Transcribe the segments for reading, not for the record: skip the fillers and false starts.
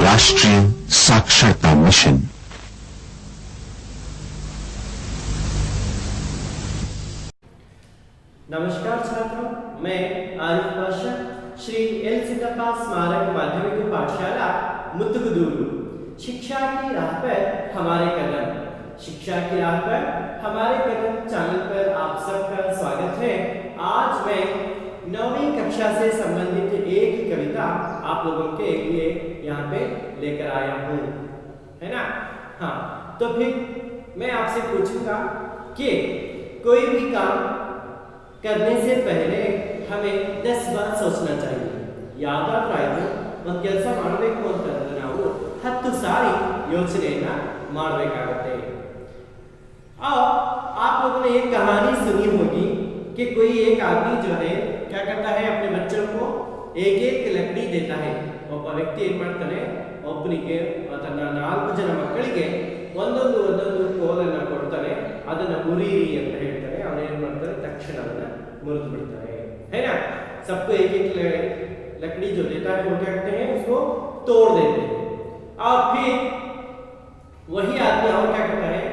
राष्ट्रीय साक्षरता मिशन। नमस्कार छात्रों, मैं आरिफ पाशा, श्री एल सिद्धप्पा स्मारक माध्यमिक पाठशाला मुत्तुगुदूरू। शिक्षा की राह पर हमारे कदम, शिक्षा की राह पर हमारे कदम चैनल पर आप सबका स्वागत है। आज मैं 9वीं कक्षा से संबंधित एक कविता आप लोगों के लिए यहाँ पे लेकर आया हूँ, है ना। हाँ, तो फिर मैं आपसे पूछूंगा कि कोई भी काम करने से पहले हमें 10 बार सोचना चाहिए। ಯಾವ್ದಾದ್ರೂ ಒಂದು ಕೆಲಸ ಮಾಡಬೇಕು ಅಂತಂದ್ರೆ ನಾವು 10 ಸಾರಿ ಯೋಚನೆಯನ್ನ ಮಾಡಬೇಕಾಗುತ್ತೆ। और आप लोगों ने एक कहानी सुनी होगी कि कोई एक आदमी जो है क्या करता है, अपने बच्चों को एक एक लकड़ी देता है। ಒಬ್ಬ ವ್ಯಕ್ತಿ ಏನು ಮಾಡ್ತಾನೆ, ಒಬ್ಬನಿಗೆ ತನ್ನ 4 ಜನ ಮಕ್ಕಳಿಗೆ ಒಂದೊಂದು ಕೋಲನ್ನ ಕೊಡ್ತಾನೆ, ಅದನ್ನ ಮುರಿರಿ ಅಂತ ಹೇಳ್ತಾನೆ। ಅವನು ಏನು ಮಾಡ್ತಾನೆ, ತಕ್ಷಣ ಅದನ್ನ मुर्द बिड़ता है ना। सबको एक एक लकड़ी जो देता है वो क्या करते हैं, उसको तोड़ देते हैं। और फिर वही आदमी और क्या करता है,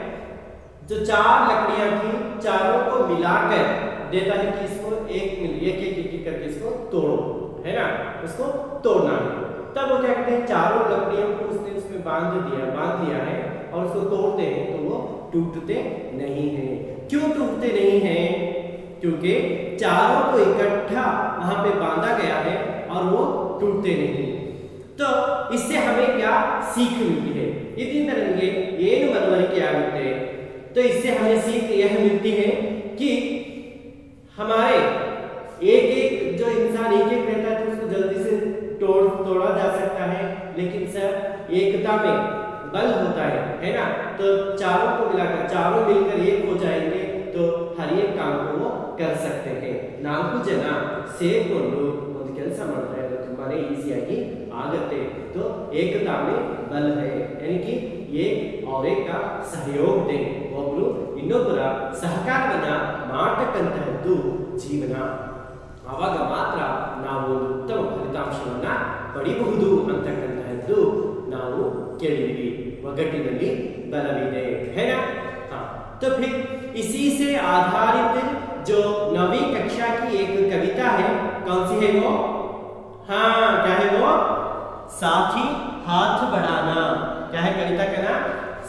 जो 4 लकड़ियां थी चारों को मिलाकर देता है कि इसको एक करके इसको तोड़ो, है ना, उसको तोड़ना है। तब वो क्या करते हैं, चारों लकड़ियों को उसने उसमें बांध दिया है और उसको तोड़ते हैं तो वो टूटते नहीं है। क्यों टूटते नहीं है? क्योंकि चारों को इकट्ठा वहां पे बांधा गया है और वो टूटते नहीं। तो इससे हमें क्या सीख मिलती है? ಇದರಿಂದ ನಮಗೆ ಏನು ಮನವರಿಕೆ ಆಗುತ್ತೆ? तो इससे हमें सीख यह मिलती है कि हमारे एक जो इंसान एक रहता है तो उसको जल्दी से तोड़ा जा सकता है, लेकिन सर एकता में बल होता है ना। तो चारों को मिलाकर, चारों मिलकर एक हो जाएंगे तो हर एक काम को वो कर सकते हैं। 4 ಜನ ಸೇರಿಕೊಂಡು ಒಂದು ಕೆಲಸ ಮಾಡ್ತಾರೆ, ಅದು ತುಂಬಾನೇ ಈಸಿಯಾಗಿ ಆಗುತ್ತೆ। तो एकता में बल है, यानी कि एक और एक का सहयोग दे, ಒಬ್ಬರು ಇನ್ನೊಬ್ಬರ ಸಹಕಾರವನ್ನ ಮಾಡತಕ್ಕಂತಹದ್ದು ಜೀವನ। ಆವಾಗ ಮಾತ್ರ ನಾವು ಒಂದು ಉತ್ತಮ ಫಲಿತಾಂಶವನ್ನ ಪಡೆಯಬಹುದು ಅಂತಕ್ಕಂತಹದ್ದು ನಾವು ಕೇಳಿದ್ವಿ। ಒಗ್ಗಟ್ಟಿನಲ್ಲಿ ಬಲವಿದೆ, है ना। हाँ, तो फिर इसी से आधारित जो 9वीं कक्षा की एक कविता है, कौन सी है वो? हाँ, क्या है वो? साथी हाथ बढ़ाना। क्या है कविता का नाम?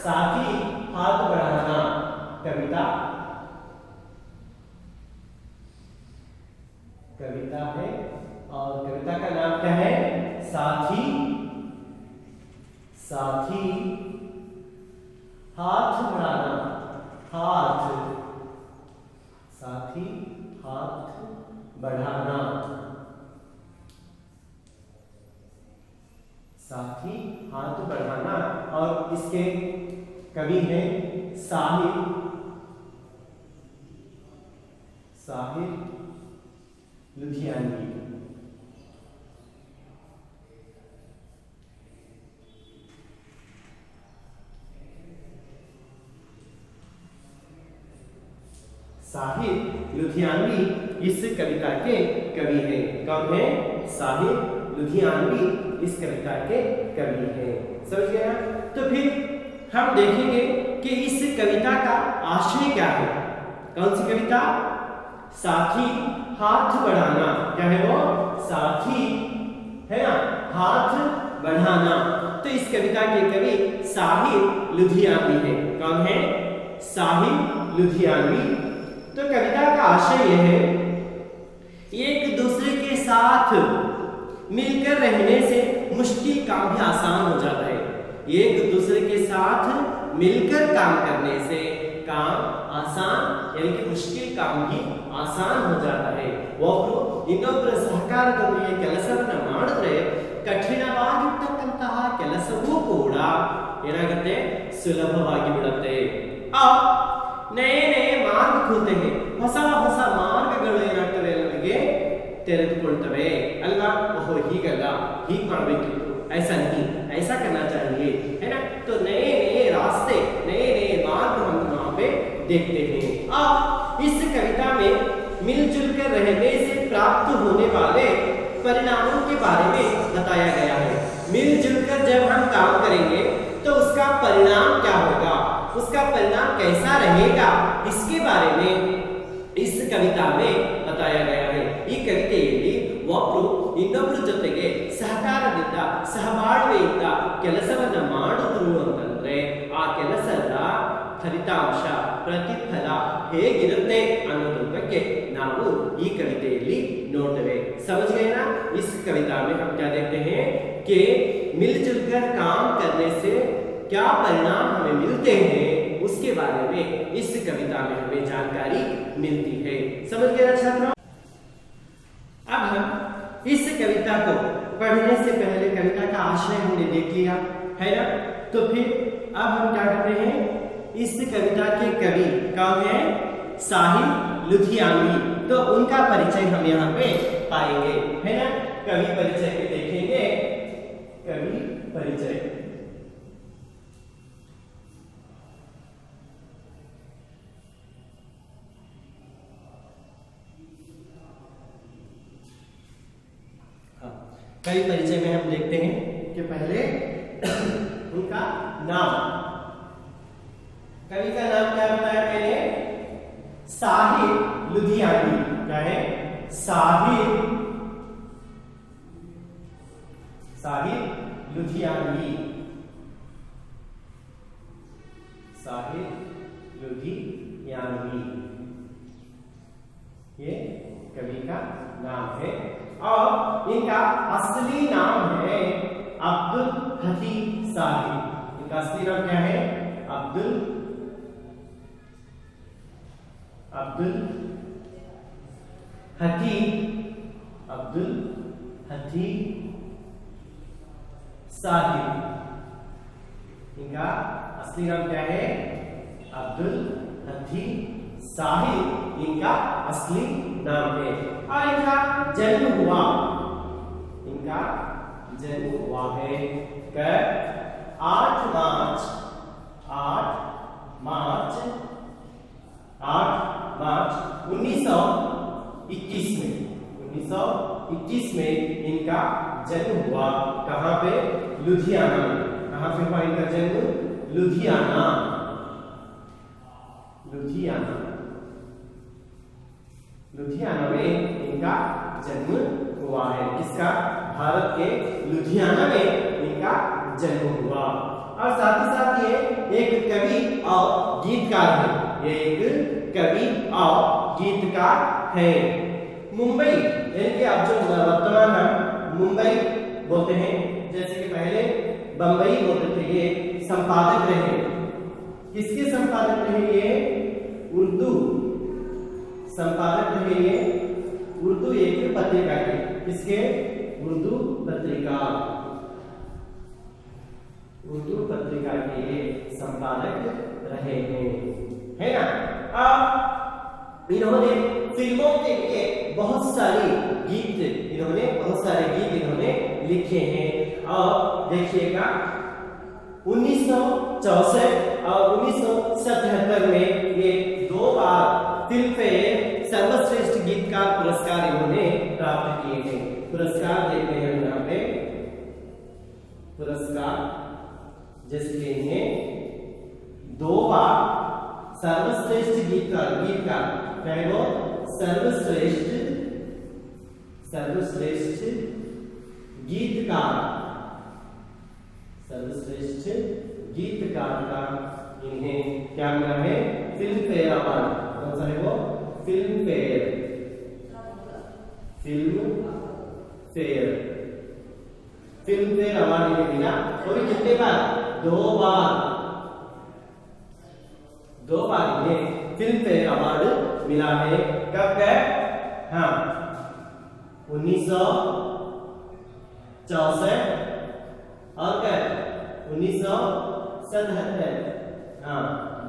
साथी हाथ बढ़ाना कविता है। और कविता का नाम क्या है? साथी हाथ बढ़ाना। साथी हाथ बढ़ाना, साथी हाथ बढ़ाना। और इसके कवि हैं साहिर लुधियानवी। साहिर लुधियानवी इस कविता के कवि हैं। कौन है? साहिर लुधियानवी इस कविता के कवि हैं। समझ गया? तो फिर हम देखेंगे कि इस कविता का आशय क्या है। कौन सी कविता? साथी हाथ बढ़ाना। क्या है वो? साथी, है ना, हाथ बढ़ाना। तो इस कविता के कवि साहिर लुधियानवी है। कौन है? साहिर लुधियानवी। तो कविता का आशय यह है, एक दूसरे के साथ मिलकर रहने से मुश्किल काम भी आसान हो जाता है। एक दूसरे के साथ मिलकर काम करने से काम आसान, यानी कि मुश्किल काम भी आसान हो जाता है। ಒಬ್ಬರು ಇನ್ನೊಬ್ಬರ ಸಹಕಾರದೊಂದಿಗೆ ಕೆಲಸವನ್ನು ಮಾಡಿದ್ರೆ ಕಠಿಣವಾಗಿರ್ತಕ್ಕಂತಹ ಕೆಲಸವೂ ಕೂಡ ಏನಾಗುತ್ತೆ, ಸುಲಭವಾಗಿ ಬಿಡುತ್ತೆ। नए नए मार्ग खुलते हैं, ಹೊಸ ಮಾರ್ಗಗಳು ಏನಾಗ್ತವೆ, ನಮಗೆ ತೆರೆದುಕೊಳ್ತವೆ ಅಲ್ವಾ। ಓಹೋ, ಹೀಗಲ್ಲ, ಹೀಗೆ ಮಾಡಬೇಕಿತ್ತು, ऐसा नहीं, ऐसा करना चाहिए, है ना। तो नए नए रास्ते, नए नए मार्ग हम वहां पे देखते हैं। अब इस कविता में मिलजुल कर रहने से प्राप्त होने वाले परिणामों के बारे में बताया गया है। मिलजुल कर जब हम काम करेंगे तो उसका परिणाम क्या होगा, उसका परिणाम कैसा रहेगा, इसके बारे में इस कविता में बताया गया है। ಈ ಕವಿತೆಯಲ್ಲಿ ಒಬ್ಬರು ಇನ್ನೊಬ್ಬರ ಜೊತೆಗೆ ಸಹಕಾರದಿಂದ ಸಹಬಾಳ್ವೆಯಿಂದ ಕೆಲಸವನ್ನ ಮಾಡಿದ್ರು ಅಂತಂದ್ರೆ ಆ ಕೆಲಸದ ಫಲಿತಾಂಶ ಪ್ರತಿಫಲ ಹೇಗಿರುತ್ತೆ ಅನ್ನೋದ್ರ ಬಗ್ಗೆ ನಾವು ಈ ಕವಿತೆಯಲ್ಲಿ ನೋಡ್ತೇವೆ। समझ गए ना? इस कविता में हम क्या देखते हैं कि मिलजुल कर काम करने से क्या परिणाम हमें मिलते हैं, उसके बारे में इस कविता में हमें जानकारी मिलती है। समझ गए ना छात्रों? अब हम इस कविता को पढ़ने से पहले कविता का आशय हमने देख लिया है ना, तो फिर अब हम क्या करते हैं, इस कविता के कवि कौन है, साहिल लुधियानवी, तो उनका परिचय हम यहाँ पे पाएंगे है ना। कवि परिचय पे देखेंगे, कवि परिचय। कवि परिचय में हम देखते हैं कि पहले उनका नाम, कवि का नाम क्या बताया मैंने, साहिल लुधियानवी। क्या है? साहिल लुधियानवी, साहिल लुधियानवी ये कवि का नाम है। और इनका असली नाम है अब्दुल हकीम साहिल। इनका असली नाम क्या है? अब्दुल हकीम साहिल। इनका असली नाम क्या है? अब्दुल हकीम साहिल इनका असली नाम है। और इनका जन्म हुआ है 8 मार्च 1921 में इनका जन्म हुआ। कहां पे? लुधियाना में। कहां पे हुआ इनका जन्म? लुधियाना में इनका जन्म हुआ है। किसका? भारत के लुधियाना में इनका जन्म हुआ। और साथ ही साथ ये एक कवि और गीतकार है। ये एक कवि और गीतकार है। मुंबई यानी कि अब जो वर्तमान हम मुंबई बोलते हैं, जैसे कि पहले बंबई बोलते थे, ये संपादक रहे। किसके संपादक रहे? ये उर्दू संपादक रहे। ये उर्दू एक पत्रिका के, किसके? उर्दू पत्रिका के संपादक रहे हैं, है ना। अब इन्होंने फिल्मों के लिए बहुत सारे गीत इन्होंने लिखे हैं। और देखिएगा 1964 और 1977 में ये 2 बार फिल्म फेयर सर्वश्रेष्ठ गीतकार पुरस्कार इन्होंने प्राप्त किए हैं। पुरस्कार देखते हैं यहाँ पे, पुरस्कार जैसे इन्हें 2 बार सर्वश्रेष्ठ गीतकार वो सर्वश्रेष्ठ गीतकार का इन्हें क्या मिला है? Film fair award. कौन सा है वो? फिल्म फेयर अवार्ड इन्हें मिला। और कितने बार? 2 बार इन्हें फिल्म फेयर अवार्ड मिला है। कब? 1964 और 1977।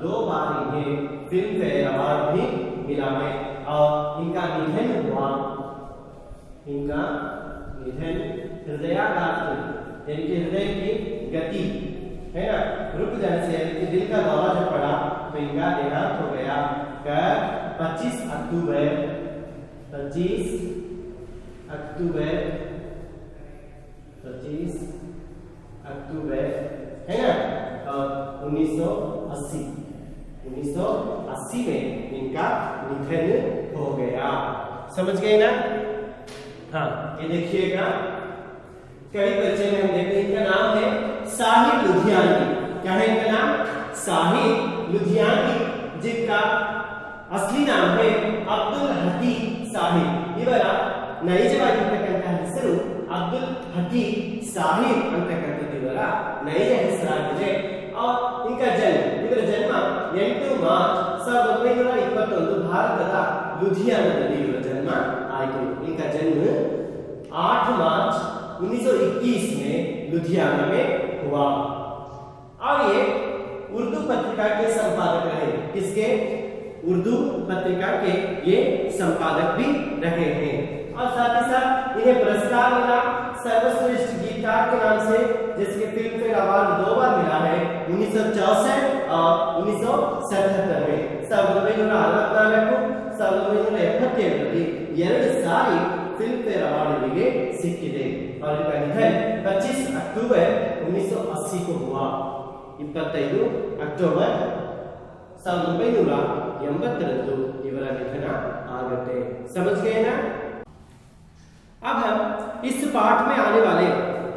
2 बार इन्हें फिल्म फेयर अवार्ड भी मिला है। और इनका निधन हुआ, हृदयाघात यानी कि हृदय की गति है ना रुक जाने से, यानी दिल का दौरा जब पड़ा तो इनका देहांत हो गया। 25 अक्टूबर 1977 1980 में इनका निधन हो गया। समझ गए ना? हाँ, ये देखिएगा कई बच्चे में हम देखते हैं, इनका नाम है साहिब लुधियानवी। क्या है इनका नाम? साहिब लुधियानवी, जिनका असली नाम है अब्दुल हकीम साहिब। ಇವರ ನೈಜವಾಗಿರ್ತಕ್ಕಂಥ ಹೆಸರು ಅಬ್ದುಲ್ ಹಕೀಂ ಸಾಹಿಬ್ ಅಂತಕ್ಕಂಥದ್ದು ಇವರ ನೈಜ ಹೆಸರಾಗಿದೆ. इनका जन्म, ಇವರ ಜನ್ಮ 8 ಮಾರ್ಚ್ 1921 ಭಾರತದ ಲುಧಿಯಾನದಲ್ಲಿ ಇವರ ಜನ್ಮ ಆಯಿತು. इनका जन्म 8 मार्च 1921 में लुधियाना में हुआ। और ये उर्दू पत्रिका के संपादक रहे। किसके? उर्दू पत्रिका के ये संपादक भी रहे हैं। और साथ ही साथ इन्हें पुरस्कार मिला सर्वश्रेष्ठ गीतकार के नाम से, जिसके फिल्म फेयर अवार्ड 2 बार मिला है, 1964 और 1977 में। 1964 1977 ಎರಡು ಸಾರಿ ಫಿಲ್ಮ್ ಫೇರ್ अवार्ड ಇವರಿಗೆ ಸಿಕ್ಕಿದೆ। और इनका निधन 25 अक्टूबर 1980 को हुआ। 25 अक्टूबर 1980 ಇವರ ನಿಧನ आगते। समझ गए ना? अब हम इस पाठ में आने वाले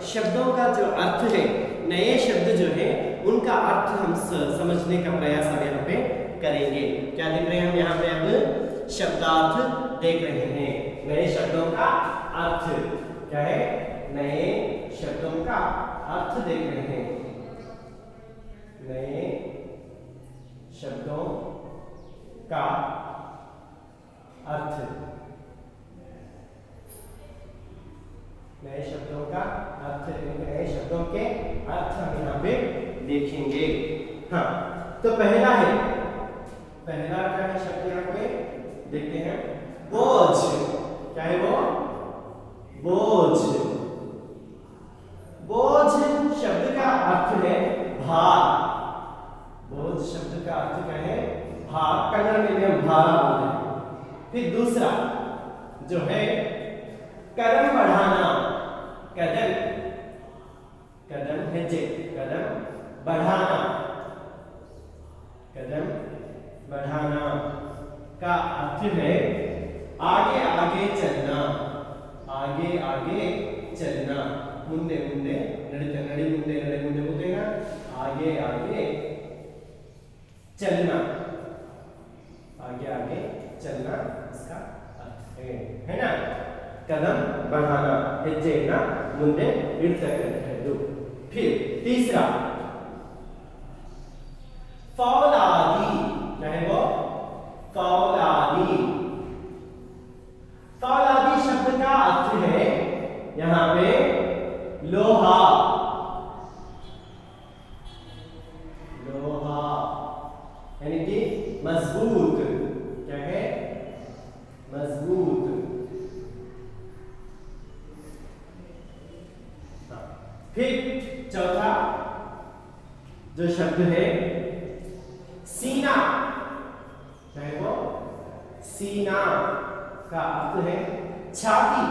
शब्दों का जो अर्थ है, नए शब्द जो है उनका अर्थ हम समझने का प्रयास हम यहाँ पे करेंगे। क्या देख रहे हैं हम यहाँ पे? अब शब्दार्थ देख रहे हैं। नए शब्दों का अर्थ क्या है? नए शब्दों का अर्थ देख रहे हैं। नए शब्दों का अर्थ, नए शब्दों का अर्थ, नए शब्दों के अर्थ हम यहाँ पे देखेंगे। हाँ, तो पहला है, पहला क्या है शब्द यहाँ पे देखते हैं? बोझ। क्या है वो? बोझ। बोझ शब्द का अर्थ है भार। बोझ शब्द का अर्थ क्या है? भार। कन्नड़ में हम भारा बोलते हैं। फिर दूसरा जो है कदम बढ़ाना। कदम, कदम हेजे, कदम बढ़ाना। कदम बढ़ाना का अर्थ है आगे आगे चलना। आगे आगे चलना, ಮುಂದೆ ಮುಂದೆ ನಡೀತಾ, ನಡಿ ಮುಂದೆ ನಡಿ ಮುಂದೆ ಹೋಗ್ತೇನಾ, आगे आगे चलना, आगे आगे चलना इसका अर्थ है ना? कदम बढ़ाना, ಹೆಜ್ಜೆಯನ್ನ ಮುಂದೆ ಇಡ್ತಕ್ಕಂಥದ್ದು। फिर तीसरा फौलादी। क्या है वो? फौलादी। फौलादी शब्द का अर्थ है यहाँ पे लोहा। लोहा यानी कि मजबूत। क्या है? मजबूत। फिर चौथा जो शब्द है सीना। क्या है वो? सीना का अर्थ है छाती।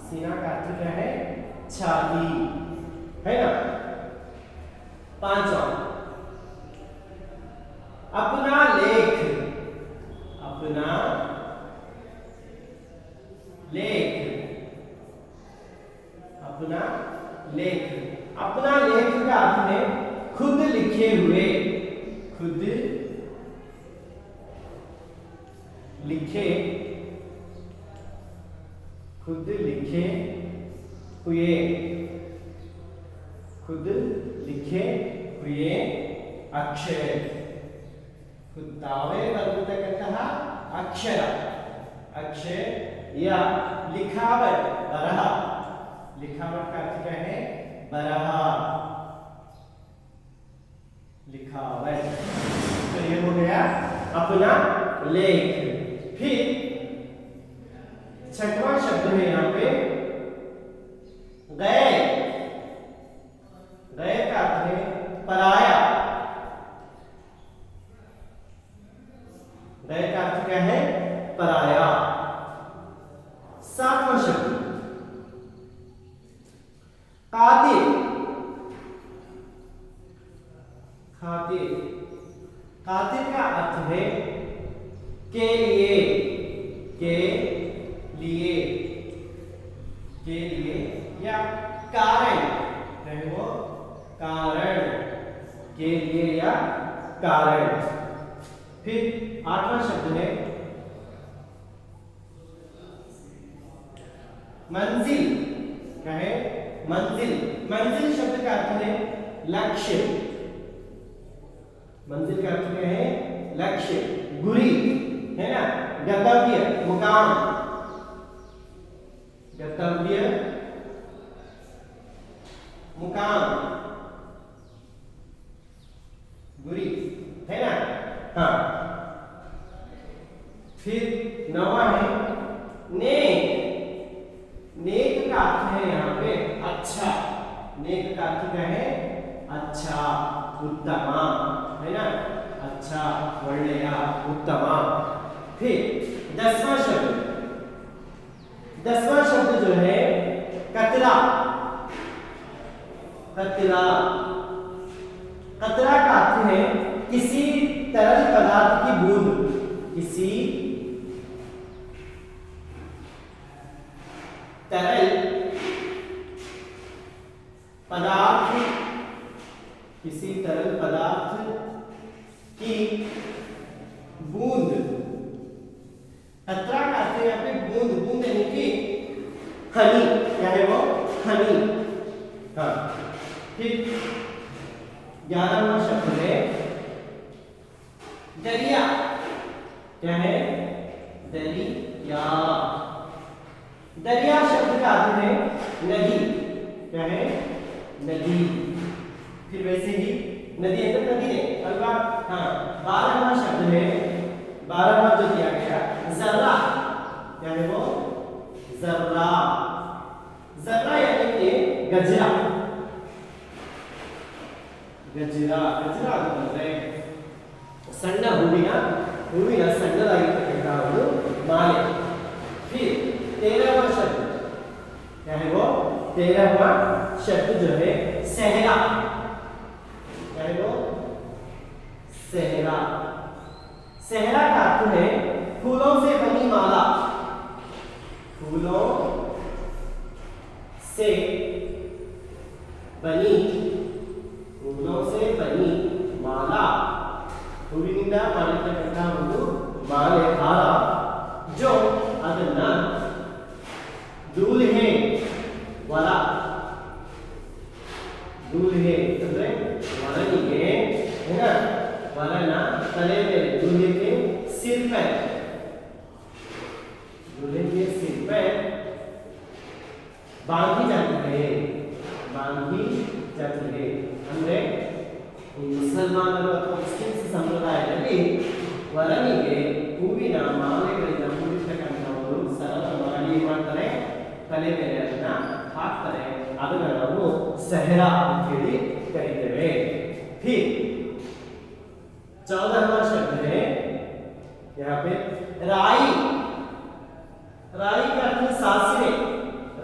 सीना का अर्थ क्या है? छाती, है ना? पांचवा अपना लेख। अपना लेख। अपना लेख। अपना लेख का अर्थ है खुद लिखे हुए। खुद लिखे, खुद लिखे हुए, खुद लिखे हुए अक्षर। खुदावे बरतಕ್ಕಂತಹ अक्षर, अक्षर या लिखावट, बरह। लिखावट का अर्थ क्या है? बरह, लिखावट। तो ये हो गया अपना लेख। फिर छठवां शब्द है यहाँ पे गए। गए का अर्थ है पराया। गए का अर्थ क्या है? पराया। सातवां शब्द कातिल। खातिल खातिर। खातिर का अर्थ है के लिए, के लिए, के लिए या कारण है वो, कारण के लिए या कारण। फिर 8वां शब्द है मंजिल। क्या है? मंजिल। मंजिल शब्द का अर्थ है लक्ष्य। मंजिल का अर्थ क्या है? लक्ष्य, गुरी, है ना, गंतव्य, मुकाम, गंतव्य, मुकाम, गुरी, है ना। हाँ, फिर 9वां है नेक। नेक का अर्थ है यहाँ पे अच्छा। नेक का अर्थ क्या है? अच्छा, उत्तम, है ना, अच्छा, वर्णया, उत्तम। फिर 10वां शब्द, 10वां शब्द जो है कतरा। कतरा, कतरा का अर्थ है किसी तरल पदार्थ की बूंद। किसी तरल पदार्थ, किसी तरल पदार्थ की बूंद। कतरा का अर्थ है यहाँ पे बूंद। बूंद यानी कि हनी, क्या है वो? हनी। हाँ, फिर 11वां शब्द है दरिया। क्या है? दरिया। दरिया शब्द का अर्थ है नदी। क्या है? नदी। फिर वैसे ही नदी है तो नदी है। अगला, हाँ, 12वां शब्द है, 12वां जो दिया गया जर्रा। क्या है वो? जर्रा। जर्रा यानी कि गजरा। गजरा, गजरा ಅಂದ್ರೆ ಸಣ್ಣ ಹೂವಿನ ಸಣ್ಣದಾಗಿರ್ತಕ್ಕಂತಹ ಒಂದು ಮಾಲೆ। फिर 13वां शब्द क्या है वो? 13वां शब्द जो है सहरा। क्या है वो? सहरा। सहरा का अर्थ है फूलों से बनी माला। फूलों से बनी, फूलों से बनी माला। ಹೂವಿನಿಂದ ಮಾಡಿರ್ತಕ್ಕಂತಹ ಒಂದು ಮಾಲೆ, ಹಾರ, जो ಅದನ್ನ दूल्हे ವರ, दूल्हे ಅಂದ್ರೆ ವರನಿಗೆ, है ना, वरना तले पे, दूल्हे के सिर पे, दूल्हे के सिर पे बांधी जाती है। बांधी जाती है ಅಂದ್ರೆ ಈ ಮುಸಲ್ಮಾನರು ಅಥವಾ ಮುಸ್ಲಿಮ್ಸ್ ಸಂಪ್ರದಾಯದಲ್ಲಿ ವರನಿಗೆ ಹೂವಿನ ಮಾಲೆಗಳಿಂದ ಕೂಡಿರ್ತಕ್ಕಂಥ ಒಂದು ಸರಳವಾಗಿ ಏನು ಮಾಡ್ತಾರೆ? ತಲೆ ಮೇಲೆ ಅದನ್ನ ಹಾಕ್ತಾರೆ। ಅದನ್ನ ನಾವು ಸೆಹರಾ ಅಂತ ಹೇಳಿ ಕರೀತೇವೆ। फिर 14वां शब्द है यहाँ पे राई। राई का अर्थ सासिरे।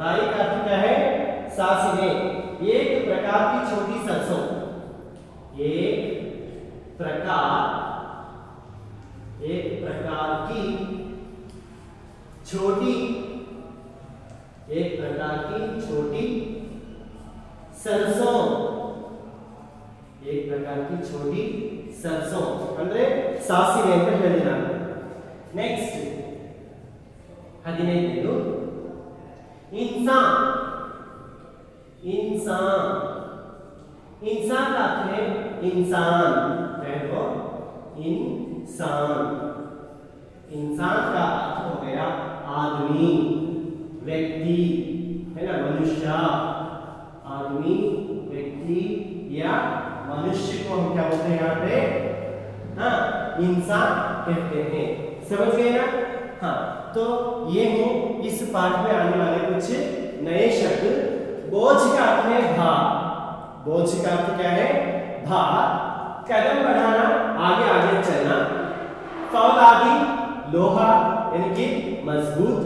राई का अर्थ क्या है? सासिरे। एक प्रकार की छोटी सरसों। एक प्रकार की छोटी, एक प्रकार की छोटी सरसों। एक प्रकार की छोटी सरसों ಅಂದ್ರೆ ಸಾಸಿವೆ ಅಂತ ಹೇಳಿದ। नेक्स्ट 15 इंसान। इंसान, इंसान का अर्थ है इंसान। देखो, इंसान, इंसान का अर्थ हो गया आदमी, व्यक्ति, है ना, मनुष्य। आदमी, व्यक्ति या मनुष्य को हम क्या बोलते हैं यहाँ पे? हाँ, इंसान कहते हैं। समझ गए ना? हाँ, तो ये है इस पाठ में आने वाले कुछ नए शब्द। बोझ का अर्थ है भार। बोझ का अर्थ क्या है? भार। कदम बढ़ाना, आगे आगे चलना। फौलादी, लोहा यानी कि मजबूत,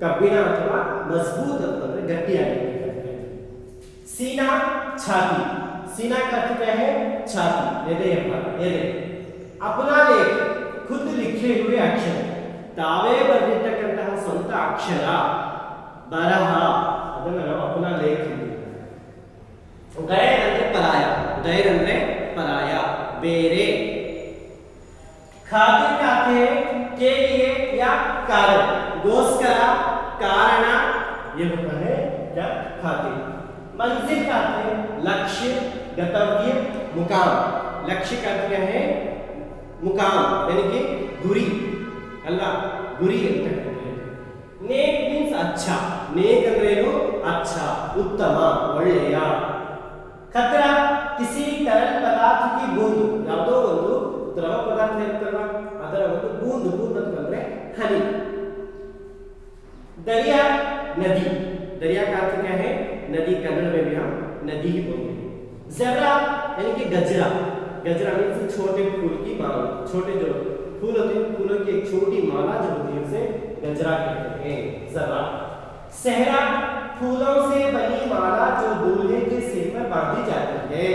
कब्बिण अथवा मजबूत मतलब गट्टियागिर्तಕ್ಕಂಥದ್ದು। सीना, छाती। सीना का अर्थ क्या है? छाती, हृदय पर। अपना लेख, खुद लिखे हुए अक्षर, तावे बರೆದಿರ್ತಕ್ಕಂತಹ ಸ್ವಂತ ಅಕ್ಷರ, ಬರಹ, ಅದನ್ನು ನಾವು अपना लेख गैर ಅಂದ್ರೆ ಪರಾಯ, गैर ಅಂದ್ರೆ ಪರಾಯ, ಬೇರೆ। खाते खाते के लिए या कारण, गोस्कर, कारण, ये होता है क्या? खाते। मंजिल खाते लक्ष्य, गंतव्य, मुकाम। लक्ष्य का अर्थ क्या है? मुकाम, यानी कि गुरी, अल्लाह गुरी ಅಂತ ಹೇಳ್ತಾರೆ। नेक मीन्स अच्छा, नेक ಅಂದ್ರೆ ಏನು? अच्छा, उत्तम, ಒಳ್ಳೆಯ। खतरा किसी तरल पदार्थ की बूंद, ಯಾವುದೋ ಒಂದು ದ್ರವ ಪದಾರ್ಥ ಇರುತ್ತಲ್ವಾ ಅದರ ಒಂದು ಬೂಂದು, ಬೂಂದು ಅಂತಂದ್ರೆ ಹನಿ। दरिया नदी, दरिया का अर्थ क्या है? नदी, कन्नड़ में भी हम नदी ही बोलते हैं। ज़रा यानी कि गजरा, गजरा मीन्स छोटे फूल की माला, छोटे जो फूल होते हैं फूलों की एक छोटी माला जो होती है उसे गजरा कहते हैं, ज़रा। सहरा फूलों से बनी माला जो दूल्हे के सिर पर बांधी जाती है।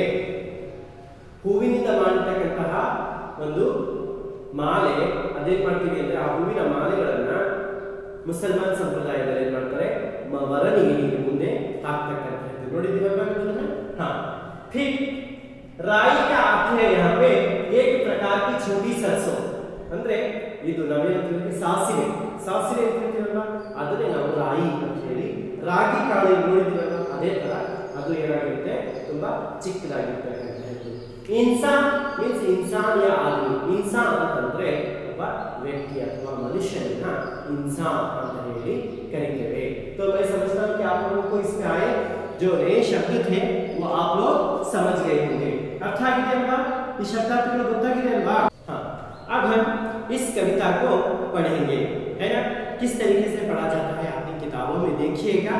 ಹೂವಿನಿಂದ ಮಾಡಿರ್ತಕ್ಕಂತಹ ಒಂದು ಮಾಲೆ, ಅದೇನ್ ಮಾಡ್ತೀವಿ ಅಂದ್ರೆ ಆ ಹೂವಿನ ಮಾಲೆಗಳನ್ನ ಮುಸಲ್ಮಾನ್ ಸಂಪ್ರದಾಯದಲ್ಲಿ ಏನ್ ಮಾಡ್ತಾರೆ? ವರನಿಗೆ ಮುಂದೆ ಹಾಕ್ತಕ್ಕಂಥದ್ದು ನೋಡಿದ್ದೀವಲ್ವಾ ಅದನ್ನ? हाँ। फिर राई का अर्थ है यहाँ पे एक प्रकार की छोटी सरसों, ಅಂದ್ರೆ ಇದು ನಾವೇನಂತೀವಿ? ಸಾಸಿವೆ, ಸಾಸಿವೆ ಅಂತ ಹೇಳ್ತೀವಲ್ವಾ ಅದನ್ನೇ ನಾವು ರಾಯಿ ಅಂತ ಹೇಳಿ, ರಾಗಿ ಕಾಳು ನೋಡಿದ್ದೀವಲ್ವಾ ಅದೇ ತರ ಅದು ಏನಾಗಿರುತ್ತೆ? ತುಂಬಾ ಚಿಕ್ಕದಾಗಿರ್ತಕ್ಕಂಥದ್ದು। ಇನ್ಸಾನ್ ಮೀನ್ಸ್ ಇನ್ಸಾನ್ या आदमी, ಇನ್ಸಾನ್ ಅಂತಂದ್ರೆ ಒಬ್ಬ ವ್ಯಕ್ತಿ ಅಥವಾ ಮನುಷ್ಯನನ್ನ ಇನ್ಸಾನ್ ಅಂತ ಹೇಳಿ ಕರೀತೇವೆ। तो मैं समझता हूं कि आप लोगों को इसमें आए जो नए शब्द थे वो आप लोग समझ गए होंगे, अर्थ आಗಿದೆ ಅಲ್ವಾ? ಈ ಶಬ್ದಾರ್ಥಗಳು ಗೊತ್ತಾಗಿದೆ ಅಲ್ವಾ? हां, अब हम इस कविता को पढ़ेंगे, है ना? किस तरीके से पढ़ा जाता है अपनी किताबों में देखिएगा।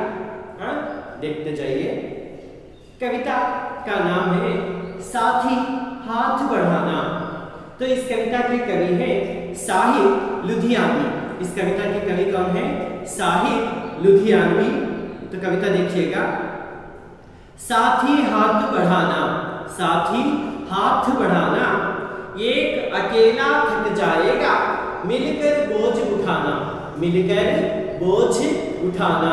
हां, देखते जाइए। कविता का नाम है साथी हाथ बढ़ाना। तो इस कविता के कवि हैं साहिब लुधियानवी। इस कविता के कवि कौन है? साहिब लुधियानवी। तो कविता देखिएगा। साथी हाथ बढ़ाना, साथी हाथ बढ़ाना, एक अकेला थक जाएगा, मिलकर बोझ उठाना, मिलकर बोझ उठाना।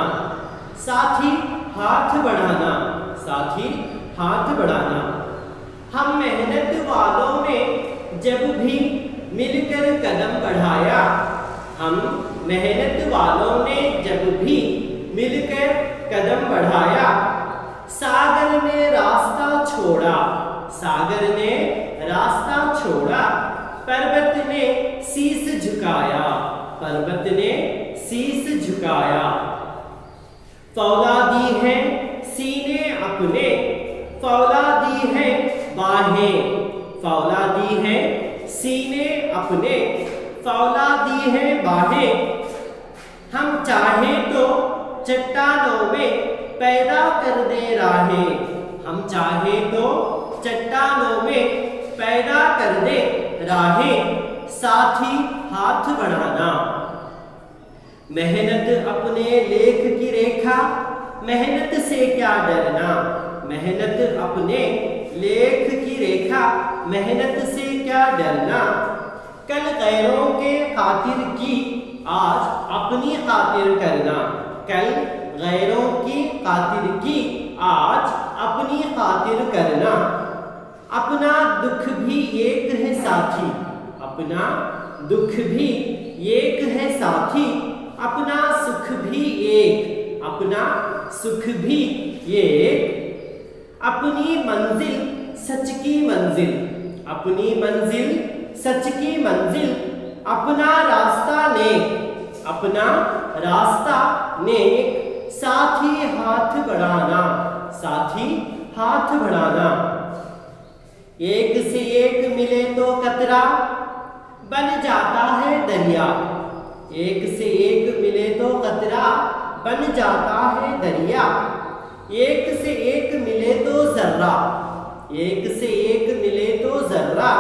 साथी हाथ बढ़ाना, साथी हाथ बढ़ाना। हम मेहनत वालों ने जब भी मिलकर कदम बढ़ाया, हम मेहनत वालों ने जब भी मिलकर कदम बढ़ाया, सागर ने रास्ता छोड़ा, सागर ने रास्ता छोड़ा, पर्वत ने शीश झुकाया, पर्वत ने शीश झुकाया। फौलादी है सीने अपने, फौलादी है बाहें, फौलादी है सीने अपने, फौलादी है बाहें। हम चाहें तो चट्टानों में पैदा कर दे राहें, हम चाहें तो चट्टानों में पैदा कर दे राहें। साथी हाथ बढ़ाना। मेहनत अपने लेख की रेखा, मेहनत से क्या डरना, मेहनत अपने लेख की रेखा, मेहनत से क्या डरना। कल गैरों के खातिर की, आज अपनी खातिर करना, कल गैरों की खातिर की, आज अपनी खातिर करना। अपना दुख भी एक है साथी, अपना दुख भी एक है साथी, अपना सुख भी एक, अपना सुख भी एक। अपनी मंजिल सच की मंजिल, अपनी मंजिल सच की मंजिल, अपना रास्ता नेक, अपना रास्ता नेक। साथी हाथ बढ़ाना, साथी हाथ बढ़ाना। एक से एक मिले तो कतरा बन जाता है दरिया, एक से एक मिले तो कतरा बन जाता है दरिया। एक से एक मिले तो जर्रा, एक से एक मिले तो जर्रा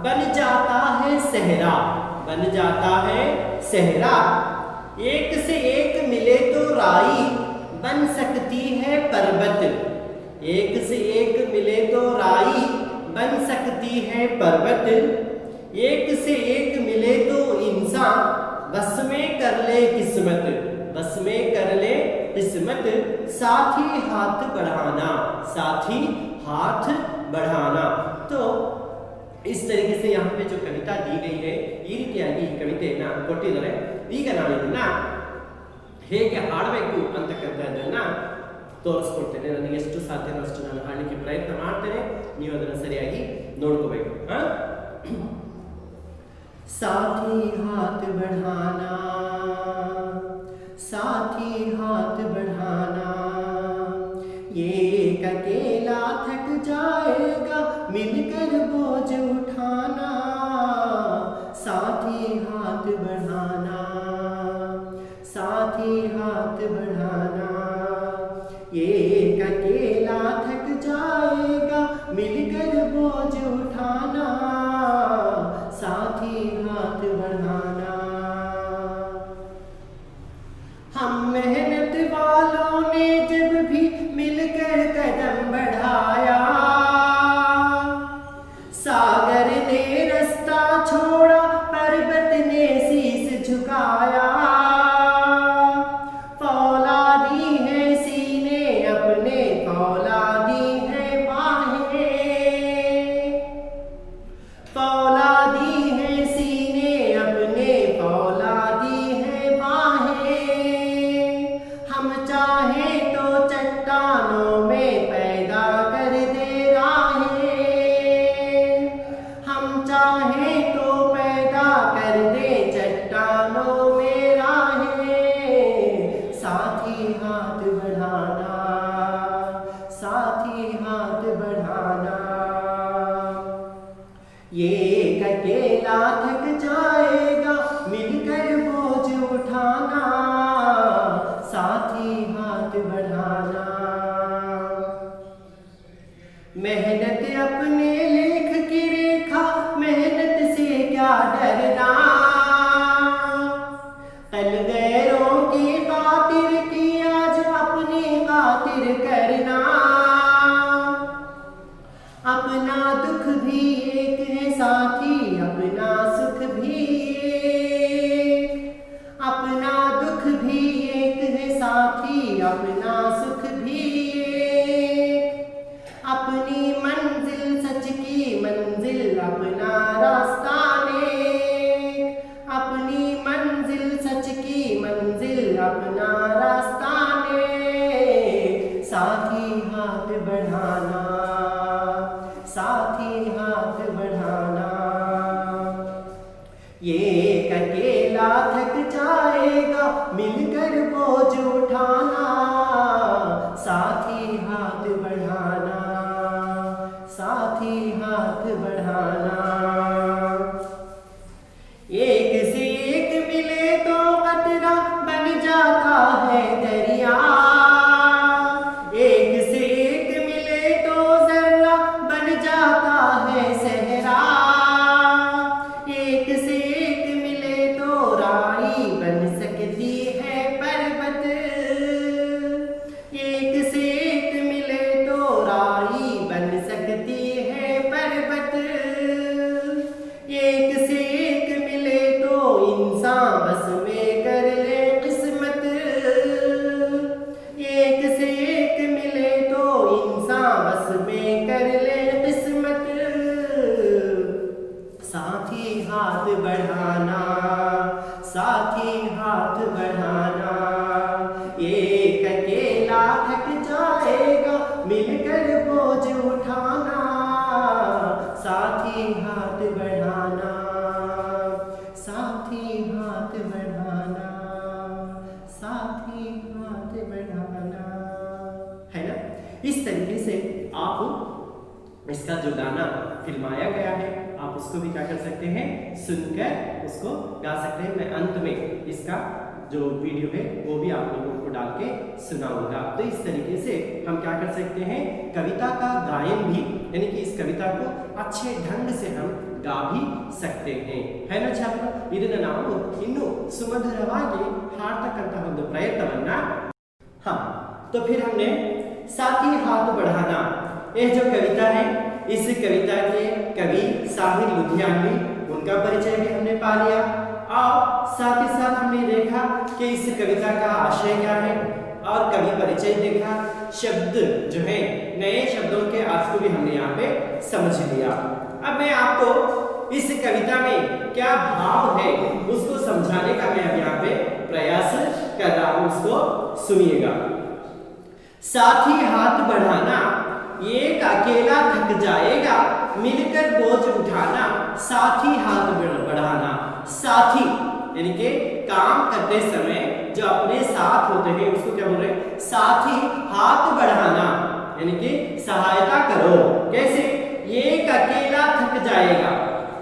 बन जाता है सहरा, बन जाता है सहरा। एक से एक मिले तो राई बन सकती है पर्वत, एक से एक मिले मिले तो राई बन सकती है पर्वत, एक से एक मिले तो इंसान बस में कर ले किस्मत, बस में कर ले किस्मत, साथ ही हाथ बढ़ाना, साथ ही हाथ बढ़ाना। तो इस तरीके से यहाँ पे जो कविता दी गई है ಈ ರೀತಿಯಾಗಿ ಈ ಕವಿತೆಯನ್ನ ಕೊಟ್ಟಿದ್ದಾರೆ. ಈಗ ನಾನು ಇದನ್ನ ಹೇಗೆ ಹಾಡಬೇಕು ಅಂತಕ್ಕಂಥದ್ದನ್ನ ತೋರಿಸ್ಕೊಡ್ತೇನೆ. ನನಗೆ ಎಷ್ಟು ಸಾಧ್ಯವೋ ಅಷ್ಟು ನಾನು ಹಾಡಲಿಕ್ಕೆ ಪ್ರಯತ್ನ ಮಾಡ್ತೇನೆ, ನೀವು ಅದನ್ನು ಸರಿಯಾಗಿ ನೋಡ್ಕೋಬೇಕು. साथी हाथ बढ़ाना, साथी हाथ बढ़ाना, ये एक अकेला थक जाएगा मिलकर बोझ उठाना, साथी हाथ बढ़ाना, साथी हाथ बढ़ाना, ये एक अकेला थक जाएगा मिलकर बोझ उठाना, साथी हाथ बढ़ाना। हम मेहनत वालों ने जब भी मिलकर कदम बढ़ाया, सागर ने रास्ता छोड़ा पर्वत ने शीश झुकाया, फौलादी है सीने अपने फौलादी है बाहें, फौलादी है सीने अपने फौलादी है बाहें, हम चाहे तो चट्टानों में पैदा कर दे राहें, हम चाहे तो पैदा कर दे चट्टानों में राहें, साथी हाथ बढ़ाना, साथी हाथ बढ़ाना, ये एक अकेला थक जाएगा मिलकर बोझ उठाना, साथी हाथ बढ़ाना। मेहनत अपने लेख की रेखा, मेहनत से क्या डरना, कल गैरों की खातिर की आज अपनी खातिर करना, अपना दुख भी एक है साथी अपना सुख भी एक, अपना दुख भी एक है साथी अपना सुख भी एक, अपनी मंजिल सच की मंजिल अपना रास्ता नेक, अपनी मंजिल सच की मंजिल अपना रास्ता नेक, साथी हाथ बढ़ाना, साथी हाथ बढ़ाना, ये एक अकेला थक जाएगा मिलकर बोझ उठाना, साथी हाथ बढ़ाना, साथी हाथ बढ़ाना। एक से एक मिले तो कतरा बन जाता है दरिया, एक से एक मिले तो जर्रा बन जाता है सहरा, एक से एक मिले तो राई बन सकती है पर्वत, एक से एक मिले तो राई बन सकती है पर्वत, एक से एक मिले तो इंसान बस में कर ले किस्मत, एक से एक मिले तो इंसान बस में कर ले किस्मत, साथी हाथ बढ़ाना, साथी हाथ बढ़ाना, एक अकेला थक जाएगा मिलकर बोझ उठाना, साथी हाथ बढ़ाना, साथी हाथ बढ़ाना, साथी हाथ बढ़ाना, है ना। इस तरीके से आप इसका जो गाना फिल्माया गया है आप उसको भी क्या कर सकते हैं, सुनकर उसको गा सकते हैं। मैं अंत में इसका जो वीडियो है वो भी आप लोगों को डाल के सुनाऊंगा। तो इस तरीके से हम क्या कर सकते हैं, कविता का गायन भी, यानी कि इस कविता को अच्छे ढंग से हम गा भी सकते हैं, है ना छात्र। ಇದನ್ನ ನಾವು ಇನ್ನು ಸುಮಧುರವಾಗಿ ಹಾಡತಕ್ಕಂತಹ ಒಂದು ಪ್ರಯತ್ನವನ್ನ, हाँ तो फिर हमने साथी हाथ बढ़ाना यह जो कविता है, इस कविता के कवि साहिर लुधियानवी, उनका परिचय भी हमने पा लिया और साथ ही साथ हमने देखा कि इस कविता का आशय क्या है और कवि परिचय देखा। शब्द जो है, नए शब्दों के अर्थ को भी हमने यहाँ पे समझ लिया। अब मैं आपको इस कविता में क्या भाव है उसको समझाने का मैं अब यहाँ पे प्रयास कर रहा हूं, उसको सुनिएगा। साथी हाथ बढ़ाना, एक अकेला थक जाएगा, मिलकर बोझ उठाना, साथी हाथ बढ़ाना। साथी यानी कि काम करते समय जो अपने साथ होते हैं उसको क्या बोल रहे हैं? साथी हाथ बढ़ाना, यानी कि सहायता करो। कैसे? एक अकेला थक जाएगा,